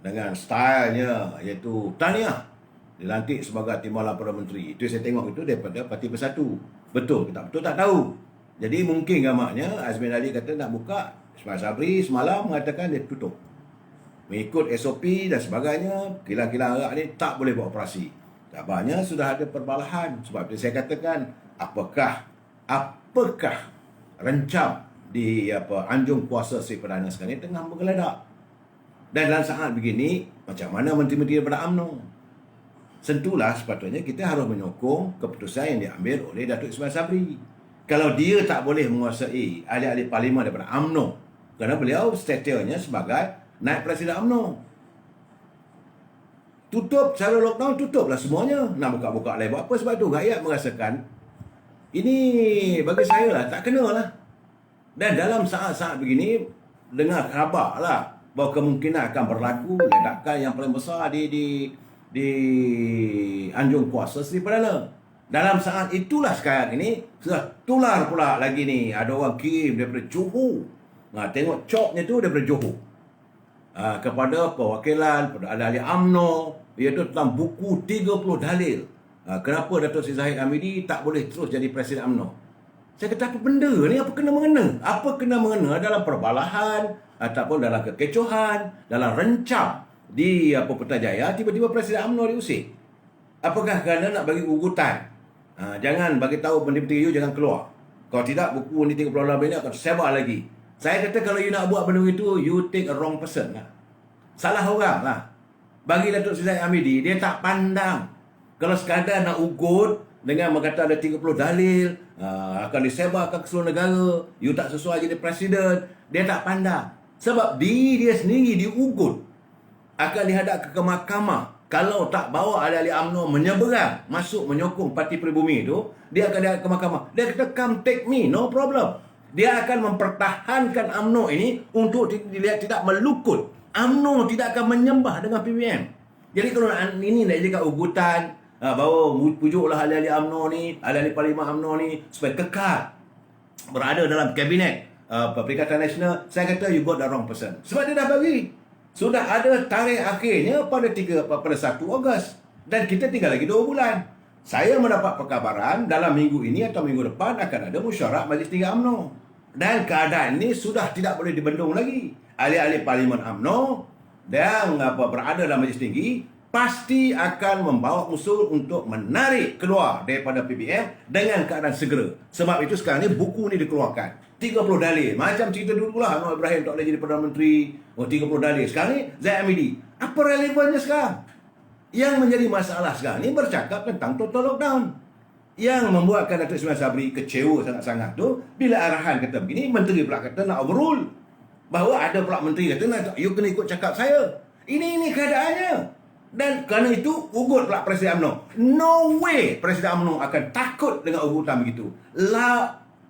dengan stylenya iaitu tahniah dilantik sebagai timbalan Perdana Menteri. Itu saya tengok itu daripada Parti Bersatu. Betul ke tak betul tak tahu. Jadi mungkin gambarnya Azmin Ali kata nak buka, Ismail Sabri semalam mengatakan dia tutup. Mengikut SOP dan sebagainya, kilang-kilang arak ni tak boleh beroperasi. Kabarnya sudah ada perbalahan. Sebab itu saya katakan, apakah rencam di anjung kuasa Sri Perdana sekarang ni tengah bergeledak. Dan dalam saat begini, macam mana menteri-menteri daripada UMNO? Tentulah sepatutnya kita harus menyokong keputusan yang diambil oleh Datuk Ismail Sabri. Kalau dia tak boleh menguasai ahli-ahli parlimen daripada UMNO, kerana beliau statusnya sebagai naib Presiden UMNO. Tutup, cara lockdown tutuplah semuanya. Nak buka-buka lain buat apa? Sebab tu rakyat merasakan ini bagi saya lah tak kena lah. Dan dalam saat-saat begini, dengar khabar lah bahawa kemungkinan akan berlaku ledakan yang paling besar di anjung kuasa Sri Perdana. Dalam saat itulah sekarang ini sudah tular pula lagi ni. Ada orang kirim daripada Johor. Tengok copnya tu daripada Johor. Kepada perwakilan, kepada ahli-ahli UMNO, iaitu tentang buku 30 dalil. Kenapa Datuk Seri Zahid Hamidi tak boleh terus jadi Presiden UMNO? Saya kata apa benda ni? Apa kena mengena? Apa kena mengena dalam perbalahan ataupun dalam kekecohan, dalam rencam di Putrajaya, tiba-tiba Presiden UMNO diusir? Apakah kerana nak bagi urutan Jangan bagi tahu menteri-menteri you jangan keluar. Kalau tidak, buku ni 38 ini akan sebar lagi. Saya kata kalau you nak buat benda itu, you take a wrong person lah. Salah orang lah. Bagi Datuk Seri Hamidi, dia tak pandang. Kalau sekadar nak ugut dengan berkata ada 30 dalil, akan disebarkan ke seluruh negara, you tak sesuai jadi presiden, dia tak pandang. Sebab dia sendiri diugut, akan dihadap ke mahkamah. Kalau tak bawa ahli-ahli UMNO menyeberang, masuk menyokong Parti Pribumi itu, dia akan dihadap ke mahkamah. Dia kata, come take me, no problem. Dia akan mempertahankan UMNO ini untuk dilihat tidak melukut. UMNO tidak akan menyembah dengan PBM. Jadi kalau ini nak jadikan ugutan, bahawa pujuklah ahli-ahli UMNO ni, ahli-ahli Parlimen UMNO ni, supaya kekal berada dalam kabinet Perikatan Nasional, saya kata you got the wrong person. Sebab dia dah bagi. Sudah ada tarikh akhirnya pada 1 Ogos. Dan kita tinggal lagi 2 bulan. Saya mendapat perkabaran dalam minggu ini atau minggu depan akan ada mesyuarat Majlis Tinggi UMNO. Dan keadaan ini sudah tidak boleh dibendung lagi. Ahli-ahli Parlimen UMNO yang berada dalam Majlis Tinggi pasti akan membawa usul untuk menarik keluar daripada PBM dengan keadaan segera. Sebab itu sekarang ni buku ni dikeluarkan. 30 dalil. Macam cerita dulu lah Anwar Ibrahim tak boleh jadi Perdana Menteri. 30 dalil. Sekarang ni Zahid Hamidi. Apa relevannya sekarang? Yang menjadi masalah sekarang ni bercakap tentang total lockdown. Yang membuatkan Datuk Ismail Sabri kecewa sangat-sangat tu, bila arahan kata begini, menteri pula kata nak overrule. Bahawa ada pula menteri kata, you kena ikut cakap saya. Ini keadaannya. Dan kerana itu, ugut pula Presiden UMNO. No way Presiden UMNO akan takut dengan ugutan begitu.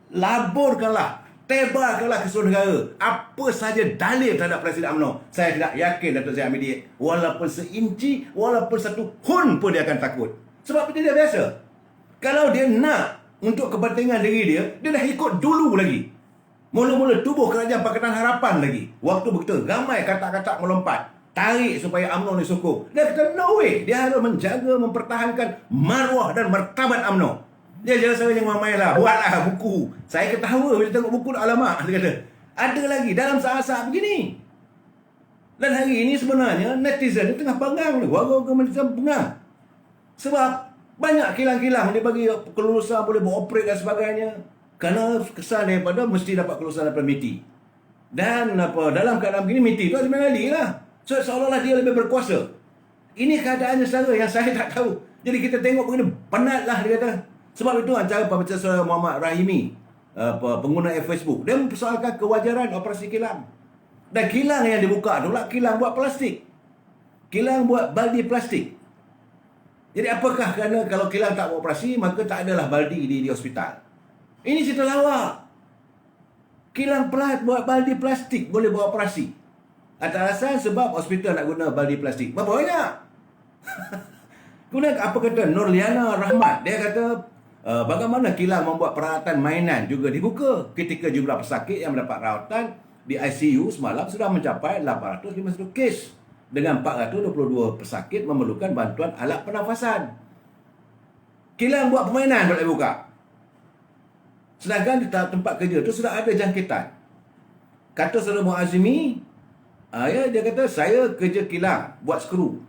Laburkanlah, tebarkanlah ke seluruh negara apa saja dalil terhadap Presiden UMNO. Saya tidak yakin Datuk Seri Hamidi, walaupun seinci, walaupun 1 hun pun dia akan takut. Sebab dia biasa. Kalau dia nak untuk kepentingan diri dia, dia dah ikut dulu lagi. Mula-mula tubuh Kerajaan Pakatan Harapan lagi. Waktu begitu, ramai kata-kata melompat. Tarik supaya UMNO disokong. Dia kata, no way. Dia harus menjaga, mempertahankan maruah dan martabat UMNO. Dia jangan yang mamai lah. Buatlah buku. Saya ketawa bila tengok buku. Alamak. Dia kata, ada lagi dalam saat-saat begini. Dan hari ini sebenarnya netizen dia tengah pengang ni. Warga-warga netizen pengang. Sebab banyak kilang-kilang dia bagi kelulusan boleh beroperate dan sebagainya. Kerana kesan daripada mesti dapat kelulusan daripada MITI. Dan dalam keadaan begini MITI tu Azman Ali lah. So seolah-olah dia lebih berkuasa. Ini keadaannya saudara yang saya tak tahu. Jadi kita tengok begini penat lah dia kata. Sebab itu acara Pembicara Saudara Muhammad Rahimi, pengguna Facebook, dia mempersoalkan kewajaran operasi kilang. Dan kilang yang dibuka itulah kilang buat plastik. Kilang buat baldi plastik. Jadi apakah kerana kalau kilang tak beroperasi, maka tak adalah baldi di hospital? Ini cerita lawak. Kilang buat baldi plastik boleh beroperasi. Atas alasan sebab hospital nak guna baldi plastik. Berapa banyak? Kemudian apa kata Nurliana Rahmat? Dia kata, bagaimana kilang membuat peralatan mainan juga dibuka ketika jumlah pesakit yang mendapat rawatan di ICU semalam sudah mencapai 851 kes. Dengan 422 pesakit memerlukan bantuan alat pernafasan. Kilang buat permainan boleh buka. Sedangkan di tempat kerja tu sudah ada jangkitan. Kata Saudara Muazzimi, dia kata saya kerja kilang buat skru.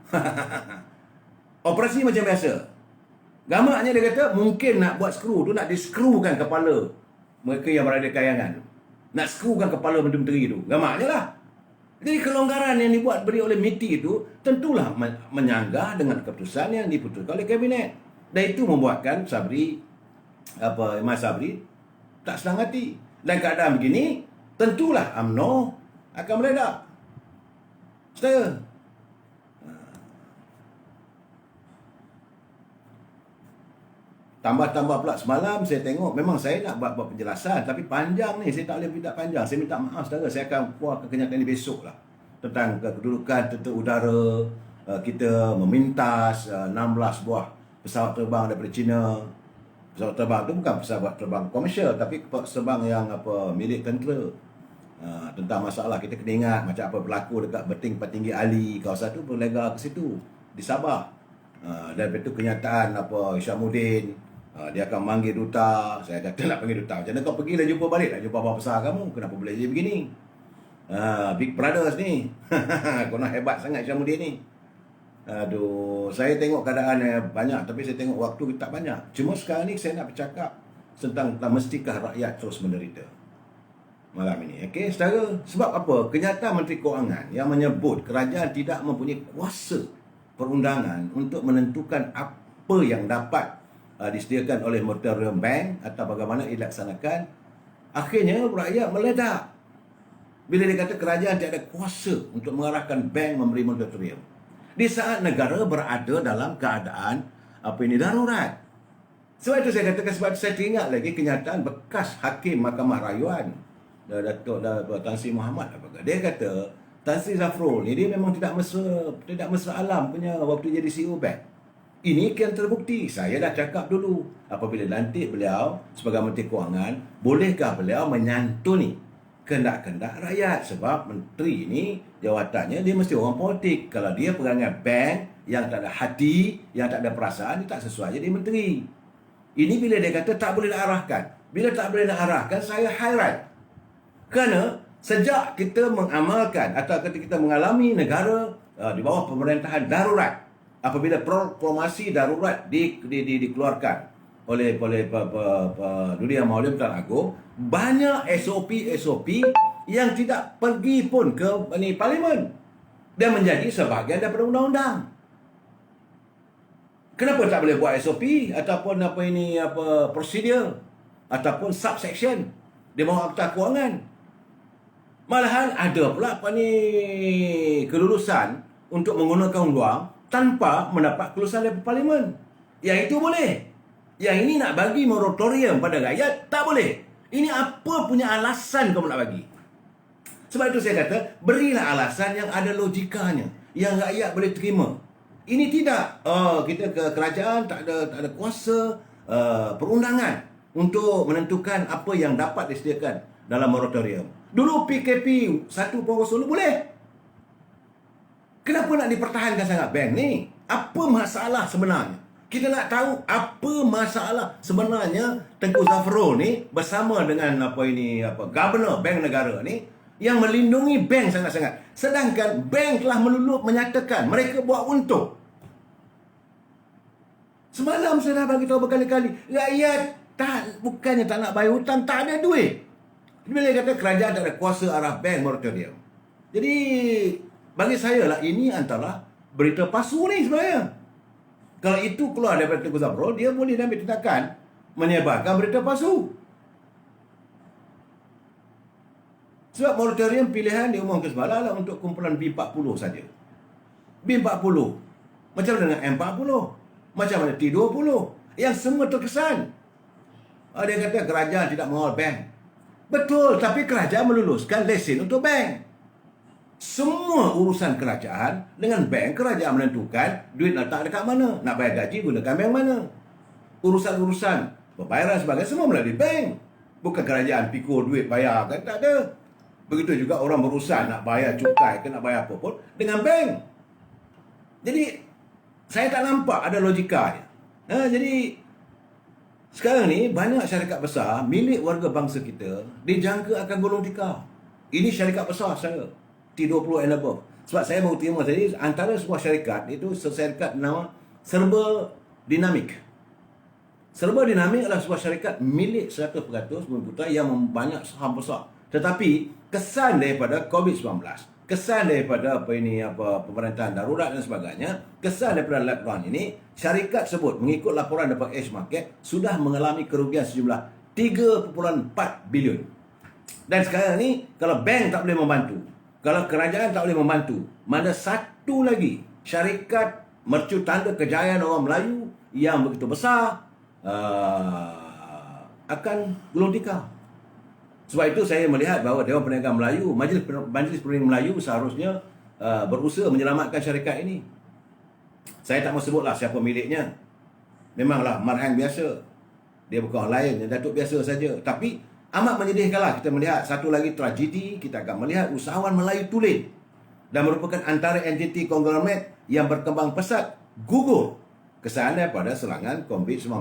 Operasi macam biasa. Gamaknya dia kata mungkin nak buat skru tu nak diskrukan kepala mereka yang berada kayangan. Nak skrukan kepala menteri-menteri tu. Gamaknya lah. Jadi kelonggaran yang beri oleh MITI itu tentulah menyanggah dengan keputusan yang diputuskan oleh kabinet. Dan itu membuatkan Mas Sabri tak senang hati. Dan keadaan begini, tentulah UMNO akan meledak. Saudara. Tambah-tambah pula semalam saya tengok, memang saya nak buat penjelasan tapi panjang ni, saya tak boleh minta panjang. Saya minta maaf saudara, saya akan keluarkan kenyataan ini besok lah. Tentang kedudukan tentera udara, kita memintas 16 buah pesawat terbang daripada China. Pesawat terbang tu bukan pesawat terbang komersial tapi pesawat terbang yang milik tentera. Tentang masalah kita kena ingat macam apa berlaku dekat Beting Petinggi Ali, kawasan tu berlega ke situ di Sabah. Dan itu kenyataan Isyamuddin, dia akan manggil duta. Saya kata nak panggil duta, macam mana kau pergi dan jumpa balik, nak jumpa bapa besar kamu, kenapa boleh jadi begini? Big Brothers ni. Kau nak hebat sangat Isyamuddin ni. Aduh, saya tengok keadaan banyak, tapi saya tengok waktu tak banyak. Cuma sekarang ni saya nak bercakap tentang mestikah rakyat terus menderita malam ini. Okey, saudara, sebab apa? Kenyataan Menteri Kewangan yang menyebut kerajaan tidak mempunyai kuasa perundangan untuk menentukan apa yang dapat disediakan oleh moratorium bank atau bagaimana dilaksanakan. Akhirnya rakyat meledak bila dia kata kerajaan tidak ada kuasa untuk mengarahkan bank memberi moratorium di saat negara berada dalam keadaan darurat. Sebab itu saya katakan, sebab saya teringat lagi kenyataan bekas Hakim Mahkamah Rayuan Datuk Tan Sri Muhammad apakah dia kata Tan Sri Zafrul ni dia memang tidak mesra alam punya waktu jadi CEO bank. Ini kan terbukti. Saya dah cakap dulu, apabila lantik beliau sebagai Menteri Kewangan, bolehkah beliau menyantuni kendak-kendak rakyat? Sebab menteri ini jawatannya dia mesti orang politik. Kalau dia perangai bank yang tak ada hati, yang tak ada perasaan, dia tak sesuai jadi menteri. Ini bila dia kata tak boleh nak arahkan. Bila tak boleh nak arahkan, saya hairan. Kerana sejak kita mengamalkan atau ketika kita mengalami negara di bawah pemerintahan darurat, apabila proklamasi darurat dikeluarkan oleh Duli Yang Maha Tuan Agong, banyak SOP yang tidak pergi pun ke parlimen dan menjadi sebahagian daripada undang-undang. Kenapa tak boleh buat SOP ataupun prosedur ataupun subsection di bawah Akta Kewangan? Malahan ada pula kelulusan untuk menggunakan wang tanpa mendapat kelulusan dari parlimen. Yang itu boleh. Yang ini nak bagi moratorium pada rakyat, tak boleh. Ini apa punya alasan kamu nak bagi? Sebab itu saya kata, berilah alasan yang ada logikanya, yang rakyat boleh terima. Ini tidak, kita ke kerajaan tak ada kuasa perundangan untuk menentukan apa yang dapat disediakan dalam moratorium. Dulu PKP 1.0 boleh. Kenapa nak dipertahankan sangat bank ni? Apa masalah sebenarnya? Kita nak tahu apa masalah sebenarnya Tengku Zafrul ni bersama dengan Governor Bank Negara ni yang melindungi bank sangat-sangat. Sedangkan bank telah menyatakan mereka buat untung. Semalam saya dah bagi tahu berkali-kali, rakyat bukannya tak nak bayar hutang, tak ada duit. Bila dia kata kerajaan tak ada kuasa arah bank moratorium. Jadi bagi saya lah, ini antara berita palsu ni sebenarnya. Kalau itu keluar daripada Tengku Zafrul, dia boleh ambil tindakan menyebarkan berita palsu. Sebab moratorium pilihan diumumkan semalam lah untuk kumpulan B40 saja. B40. Macam mana dengan M40? Macam mana T20? Yang semua terkesan. Dia kata kerajaan tidak mengawal bank. Betul, tapi kerajaan meluluskan lesen untuk bank. Semua urusan kerajaan dengan bank, kerajaan menentukan duit letak dekat mana. Nak bayar gaji gunakan bank mana. Urusan-urusan pembayaran sebagainya semua melalui bank. Bukan kerajaan pikul duit bayar kan, tak ada. Begitu juga orang berurusan nak bayar cukai ke nak bayar apa pun dengan bank. Jadi saya tak nampak ada logikanya. Jadi sekarang ni banyak syarikat besar milik warga bangsa kita dijangka akan gulung tikar. Ini syarikat besar saya, T20 and above. Sebab saya baru terima tadi, antara sebuah syarikat itu syarikat nama Serba Dinamik. Serba Dinamik adalah sebuah syarikat milik 100% Bumi yang banyak saham besar. Tetapi kesan daripada COVID-19, kesan daripada pemerintahan darurat dan sebagainya, kesan daripada lockdown ini, syarikat tersebut mengikut laporan daripada Edge Market sudah mengalami kerugian sejumlah 3.4 bilion. Dan sekarang ni kalau bank tak boleh membantu, kalau kerajaan tak boleh membantu, mana satu lagi syarikat mercu tanda kejayaan orang Melayu yang begitu besar akan gulung tikar. Sebab itu saya melihat bahawa Dewan Perniagaan Melayu, Majlis Perniagaan Melayu seharusnya berusaha menyelamatkan syarikat ini. Saya tak mau sebutlah siapa miliknya. Memanglah marhang biasa. Dia bukan orang lain, dia datuk biasa saja. Tapi amat menyedihkanlah kita melihat satu lagi tragedi. Kita akan melihat usahawan Melayu tulen dan merupakan antara entiti konglomerat yang berkembang pesat gugur kesan daripada serangan COVID-19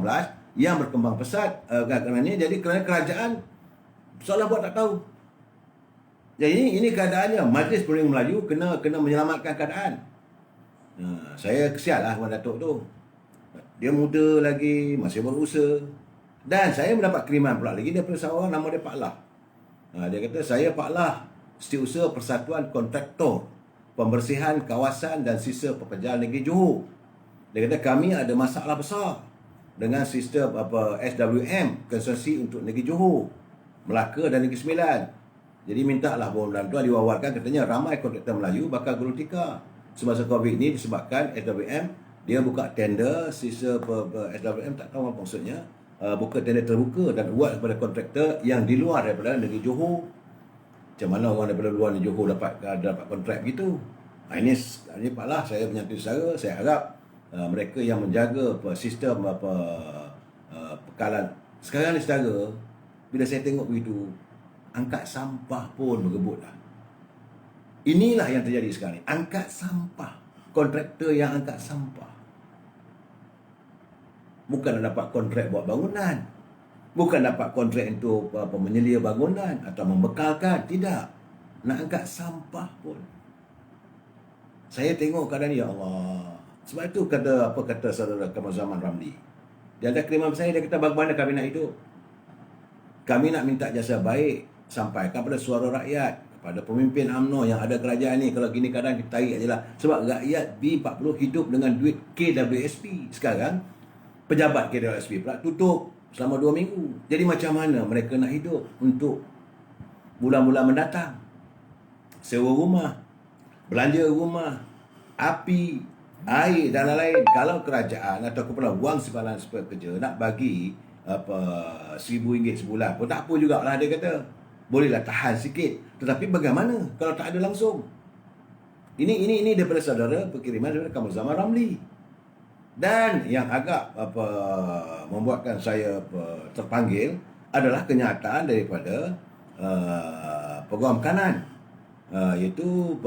yang berkembang pesat kerana kerajaan soalan buat tak tahu. Jadi ini keadaannya. Majlis Perniagaan Melayu kena menyelamatkan keadaan. Saya kesian lah dengan Datuk tu. Dia muda lagi, masih berusaha. Dan saya mendapat kiriman pula lagi daripada seorang nama dia Pak Lah. Dia kata, saya Pak Lah, Setiausaha Persatuan Kontraktor Pembersihan Kawasan dan Sisa Pekerjaan Negeri Johor. Dia kata, kami ada masalah besar dengan sistem SWM, Konsorsi untuk Negeri Johor, Melaka dan Negeri Sembilan. Jadi mintalah bantuan diwawarkan, katanya ramai kontraktor Melayu bakal gulung tikar. Semasa Covid ni disebabkan SWM, dia buka tender sisa SWM, tak tahu apa maksudnya, buka tender terbuka dan buat kepada kontraktor yang di luar daripada negeri Johor. Macam mana orang daripada luar negeri Johor dapat kontrak begitu? Ini Pak Lah, saya menyatu saudara, saya harap mereka yang menjaga sistem pekalan sekarang ni saudara, bila saya tengok begitu, angkat sampah pun bergebut dah. Inilah yang terjadi sekarang ni, angkat sampah, kontraktor yang angkat sampah. Bukan nak dapat kontrak buat bangunan, bukan dapat kontrak untuk menyelia bangunan atau membekalkan, tidak. Nak angkat sampah pun. Saya tengok keadaan ni, ya Allah. Sebab itu kata saudara Kamal Zaman Ramli. Dia ada kiriman saya, dia kata, bagaimana kami nak hidup? Kami nak minta jasa baik, sampaikan pada suara rakyat, kepada pemimpin UMNO yang ada kerajaan ni. Kalau gini kadang kita tarik je lah. Sebab rakyat B40 hidup dengan duit KWSP. Sekarang, pejabat KWSP pula tutup selama 2 minggu. Jadi macam mana mereka nak hidup untuk bulan-bulan mendatang? Sewa rumah, belanja rumah, api, air dan lain-lain. Kalau kerajaan atau kepala wang simpanan pekerja nak bagi RM1,000 sebulan pun tak apa jugalah, dia kata. Bolehlah tahan sikit. Tetapi bagaimana kalau tak ada langsung? Ini daripada saudara perkiriman daripada Kamal Zaman Ramli. Dan yang agak membuatkan saya terpanggil adalah kenyataan daripada Peguam Kanan, iaitu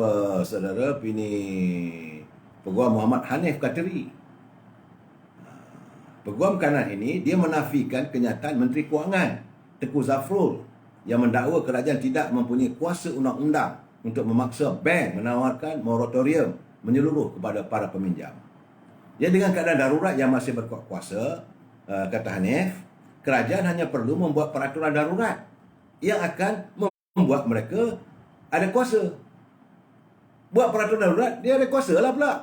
saudara Bini Peguam Muhammad Hanif Kateri. Peguam Kanan ini dia menafikan kenyataan Menteri Kewangan Tengku Zafrul yang mendakwa kerajaan tidak mempunyai kuasa undang-undang untuk memaksa bank menawarkan moratorium menyeluruh kepada para peminjam. Ya, dengan keadaan darurat yang masih berkuat kuasa, kata Hanif, kerajaan hanya perlu membuat peraturan darurat yang akan membuat mereka ada kuasa. Buat peraturan darurat, dia ada kuasa lah pula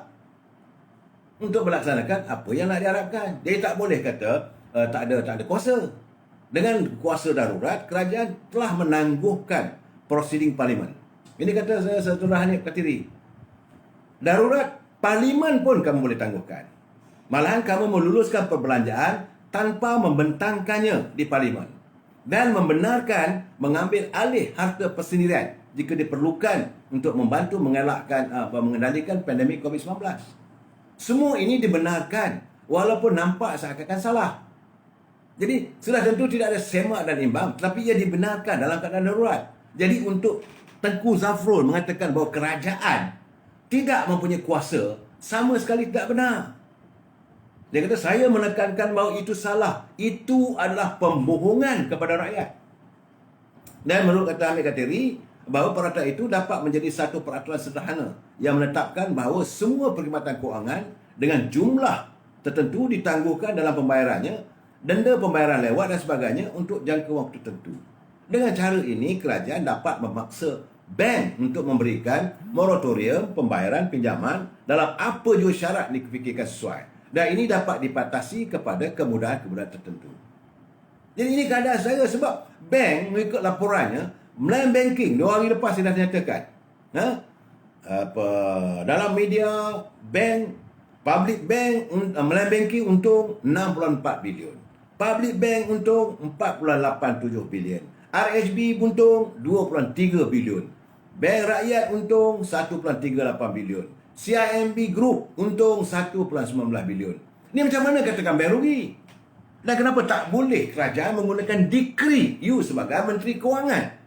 untuk melaksanakan apa yang nak diharapkan. Dia tak boleh kata tak ada kuasa. Dengan kuasa darurat, kerajaan telah menangguhkan prosiding parlimen. Ini kata Saudara Hanif Kateri. Darurat parlimen pun kamu boleh tangguhkan. Malahan kamu meluluskan perbelanjaan tanpa membentangkannya di parlimen dan membenarkan mengambil alih harta persendirian jika diperlukan untuk membantu mengelakkan mengendalikan pandemik COVID-19. Semua ini dibenarkan walaupun nampak seakan-akan salah. Jadi sudah tentu tidak ada semak dan imbang, tetapi ia dibenarkan dalam keadaan darurat. Jadi untuk Tengku Zafrul mengatakan bahawa kerajaan tidak mempunyai kuasa, sama sekali tidak benar. Dia kata, saya menekankan bahawa itu salah. Itu adalah pembohongan kepada rakyat. Dan menurut kata Hanif Kateri, bahawa peraturan itu dapat menjadi satu peraturan sederhana yang menetapkan bahawa semua perkhidmatan kewangan dengan jumlah tertentu ditangguhkan dalam pembayarannya, denda pembayaran lewat dan sebagainya untuk jangka waktu tertentu. Dengan cara ini, kerajaan dapat memaksa bank untuk memberikan moratorium pembayaran pinjaman dalam apa jua syarat difikirkan sesuai. Dan ini dapat dipatasi kepada kemudahan-kemudahan tertentu. Jadi ini keadaan saya sebab bank mengikut laporannya, Melayan Banking 2 hari lepas saya dah nyatakan. Dalam media, public bank, Melayan Banking untung 6.4 bilion. Public bank untung 4.87 bilion. RHB untung 2.3 bilion. Bank Rakyat untung 1.38 bilion. CIMB Group untung 1.19 bilion. Ni macam mana katakan bank rugi? Dan kenapa tak boleh kerajaan menggunakan dekri you sebagai Menteri Kewangan?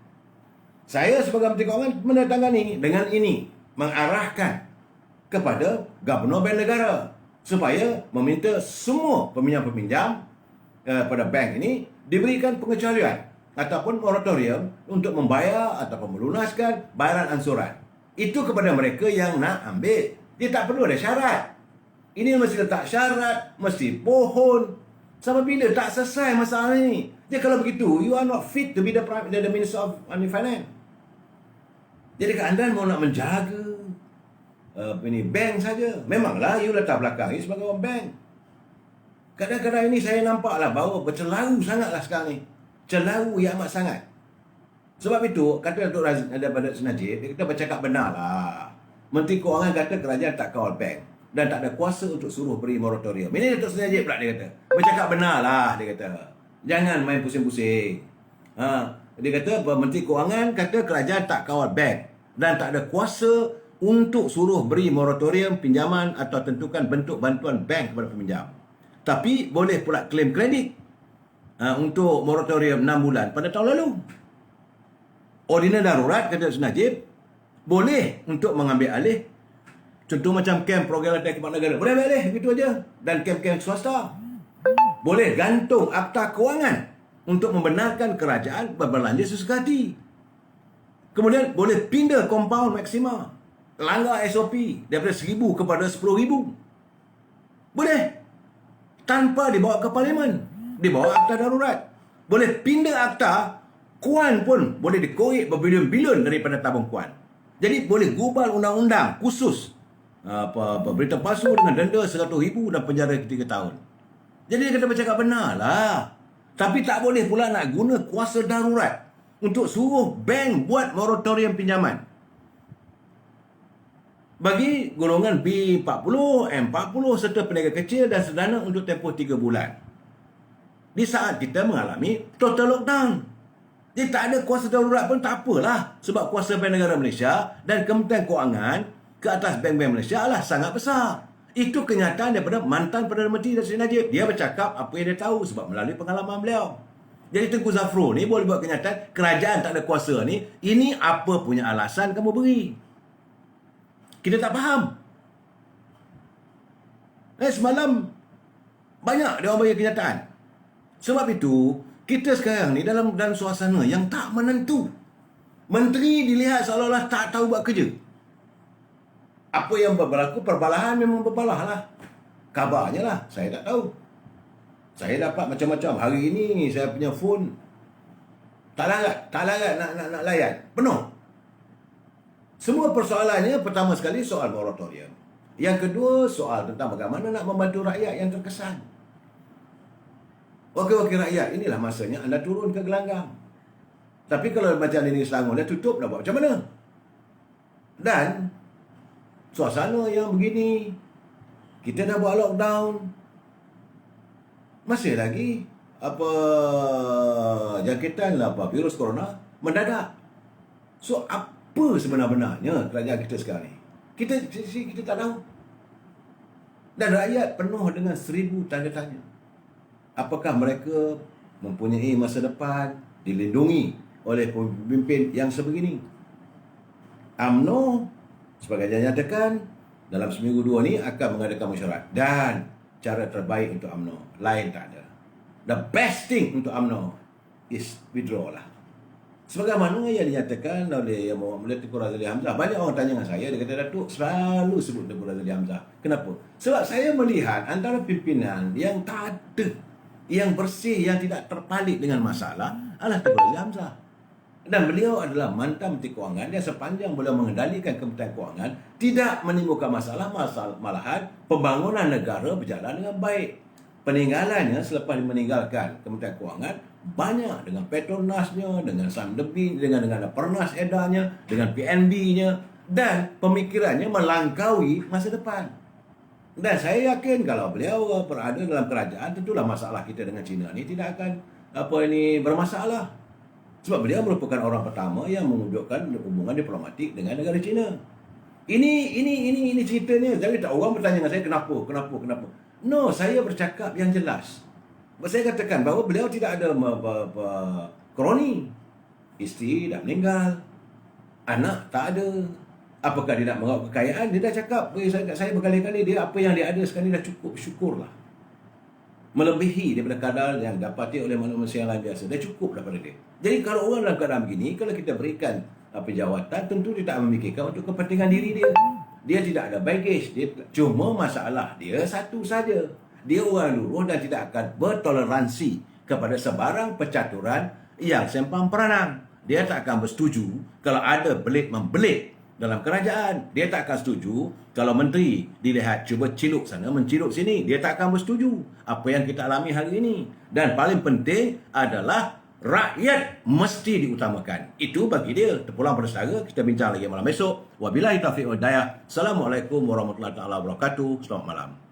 Saya sebagai Menteri Kewangan menandatangani dengan ini, mengarahkan kepada Gubernur Bank Negara supaya meminta semua peminjam-peminjam pada bank ini diberikan pengecualian ataupun moratorium untuk membayar ataupun melunaskan bayaran ansuran. Itu kepada mereka yang nak ambil Dia tak perlu ada syarat. Ini mesti letak syarat, mesti pohon. Sampai bila tak selesai masalah ni? Jadi kalau begitu, you are not fit to be the Minister of Finance. Jadi anda mau nak menjaga bank saja. Memanglah you letak belakang ni sebagai orang bank. Kadang-kadang ini saya nampaklah bahawa bercelaru sangatlah sekarang ni. Celaru yang amat sangat. Sebab itu, kata Datuk Razif daripada Senajib, dia kata bercakap benar lah. Menteri Kewangan kata kerajaan tak kawal bank dan tak ada kuasa untuk suruh beri moratorium. Ini Datuk Senajib pula dia kata. Bercakap benar lah, dia kata. Jangan main pusing-pusing. Dia kata Menteri Kewangan kata kerajaan tak kawal bank dan tak ada kuasa untuk suruh beri moratorium pinjaman atau tentukan bentuk bantuan bank kepada peminjam. Tapi boleh pula klaim kredit untuk moratorium 6 bulan pada tahun lalu. Ordinan darurat, kata Senajib, boleh untuk mengambil alih. Contoh macam kem program latihan khidmat negara. Boleh ambil alih, begitu aja. Dan kem-kem swasta. Boleh gantung akta kewangan untuk membenarkan kerajaan berbelanja sesuka hati. Kemudian boleh pindah kompaun maksima. Langgar SOP daripada 1,000 kepada 10,000. Boleh. Tanpa dibawa ke parlimen. Dibawa akta darurat. Boleh pindah akta. Kuan pun boleh dikorek berbilion-bilion daripada tabung kuan. Jadi boleh gubal undang-undang khusus berita palsu dengan denda 100,000 dan penjara 3 tahun. Jadi dia kata bercakap benar lah. Tapi tak boleh pula nak guna kuasa darurat untuk suruh bank buat moratorium pinjaman. Bagi golongan B40, M40 serta peniaga kecil dan sederhana untuk tempoh 3 bulan. Di saat kita mengalami total lockdown. Jadi tak ada kuasa darurat pun tak apalah. Sebab kuasa Bank Negara Malaysia dan Kementerian Kewangan ke atas bank-bank Malaysia adalah sangat besar. Itu kenyataan daripada mantan Perdana Menteri Datuk Seri Najib. Dia bercakap apa yang dia tahu sebab melalui pengalaman beliau. Jadi Tengku Zafrul ni boleh buat kenyataan kerajaan tak ada kuasa ni. Ini apa punya alasan kamu beri? Kita tak faham. Semalam banyak dia orang bagi kenyataan. Sebab itu kita sekarang ni dalam suasana yang tak menentu. Menteri dilihat seolah-olah tak tahu buat kerja. Apa yang berlaku, perbalahan memang berbalah lah. Kabarnya lah, saya tak tahu. Saya dapat macam-macam. Hari ini saya punya phone tak larat nak layan. Penuh. Semua persoalannya, pertama sekali soal moratorium. Yang kedua, soal tentang bagaimana nak membantu rakyat yang terkesan. Wakil-wakil rakyat, inilah masanya anda turun ke gelanggang. Tapi kalau macam ini Selangor, dah tutup, dah buat macam mana? Dan suasana yang begini, kita dah buat lockdown, masih lagi jangkitan virus corona mendadak. So apa sebenar-benarnya kerajaan kita sekarang ni? Kita tak tahu. Dan rakyat penuh dengan 1,000 tanda tanya. Apakah mereka mempunyai masa depan dilindungi oleh pemimpin yang sebegini? UMNO sebagai yang nyatakan dalam seminggu 2 ni akan mengadakan mesyuarat. Dan cara terbaik untuk UMNO lain tak ada. The best thing untuk UMNO is withdraw lah. Sebagaimana yang dinyatakan oleh Yang Mulia Tengku Razali Hamzah. Banyak orang tanya dengan saya, dia kata, Datuk selalu sebut Tengku Razali Hamzah. Kenapa? Sebab saya melihat antara pimpinan yang tak ada, yang bersih, yang tidak terpalit dengan masalah adalah Tengku Razali Hamzah. Dan beliau adalah mantan Menteri Kewangan yang sepanjang beliau mengendalikan Kementerian Kewangan tidak menimbulkan masalah, malahan pembangunan negara berjalan dengan baik. Peninggalannya selepas meninggalkan Kementerian Kewangan banyak dengan Petronasnya, dengan Samdebi, dengan Pernas Edarnya, dengan PNB-nya, dan pemikirannya melangkaui masa depan. Dan saya yakin kalau beliau berada dalam kerajaan, tentulah masalah kita dengan China ni tidak akan bermasalah. Sebab beliau merupakan orang pertama yang mewujudkan hubungan diplomatik dengan negara China. Ini ceritanya. Jadi tak orang bertanya dengan saya kenapa? No, saya bercakap yang jelas. Saya katakan bahawa beliau tidak ada kroni. Isteri dah meninggal. Anak tak ada. Apakah dia nak meraup kekayaan? Dia dah cakap saya berkali-kali, dia apa yang dia ada sekarang ni dah cukup, syukurlah. Melebihi daripada kadar yang dapati oleh manusia yang lain biasa. Dah cukup daripada dia. Jadi kalau orang dalam keadaan begini, kalau kita berikan jawatan, tentu dia tak memikirkan untuk kepentingan diri dia. Dia tidak ada baggage. Cuma masalah dia satu saja. Dia orang luruh dan tidak akan bertoleransi kepada sebarang percaturan yang sempang peranang. Dia tak akan bersetuju kalau ada belit membelit dalam kerajaan. Dia tak akan setuju kalau menteri dilihat cuba ciluk sana, menciluk sini. Dia tak akan bersetuju. Apa yang kita alami hari ini. Dan paling penting adalah rakyat mesti diutamakan. Itu bagi dia. Terpulang pada saudara, kita bincang lagi malam esok. Wabillahi taufiq wal hidayah. Assalamualaikum warahmatullahi wabarakatuh. Selamat malam.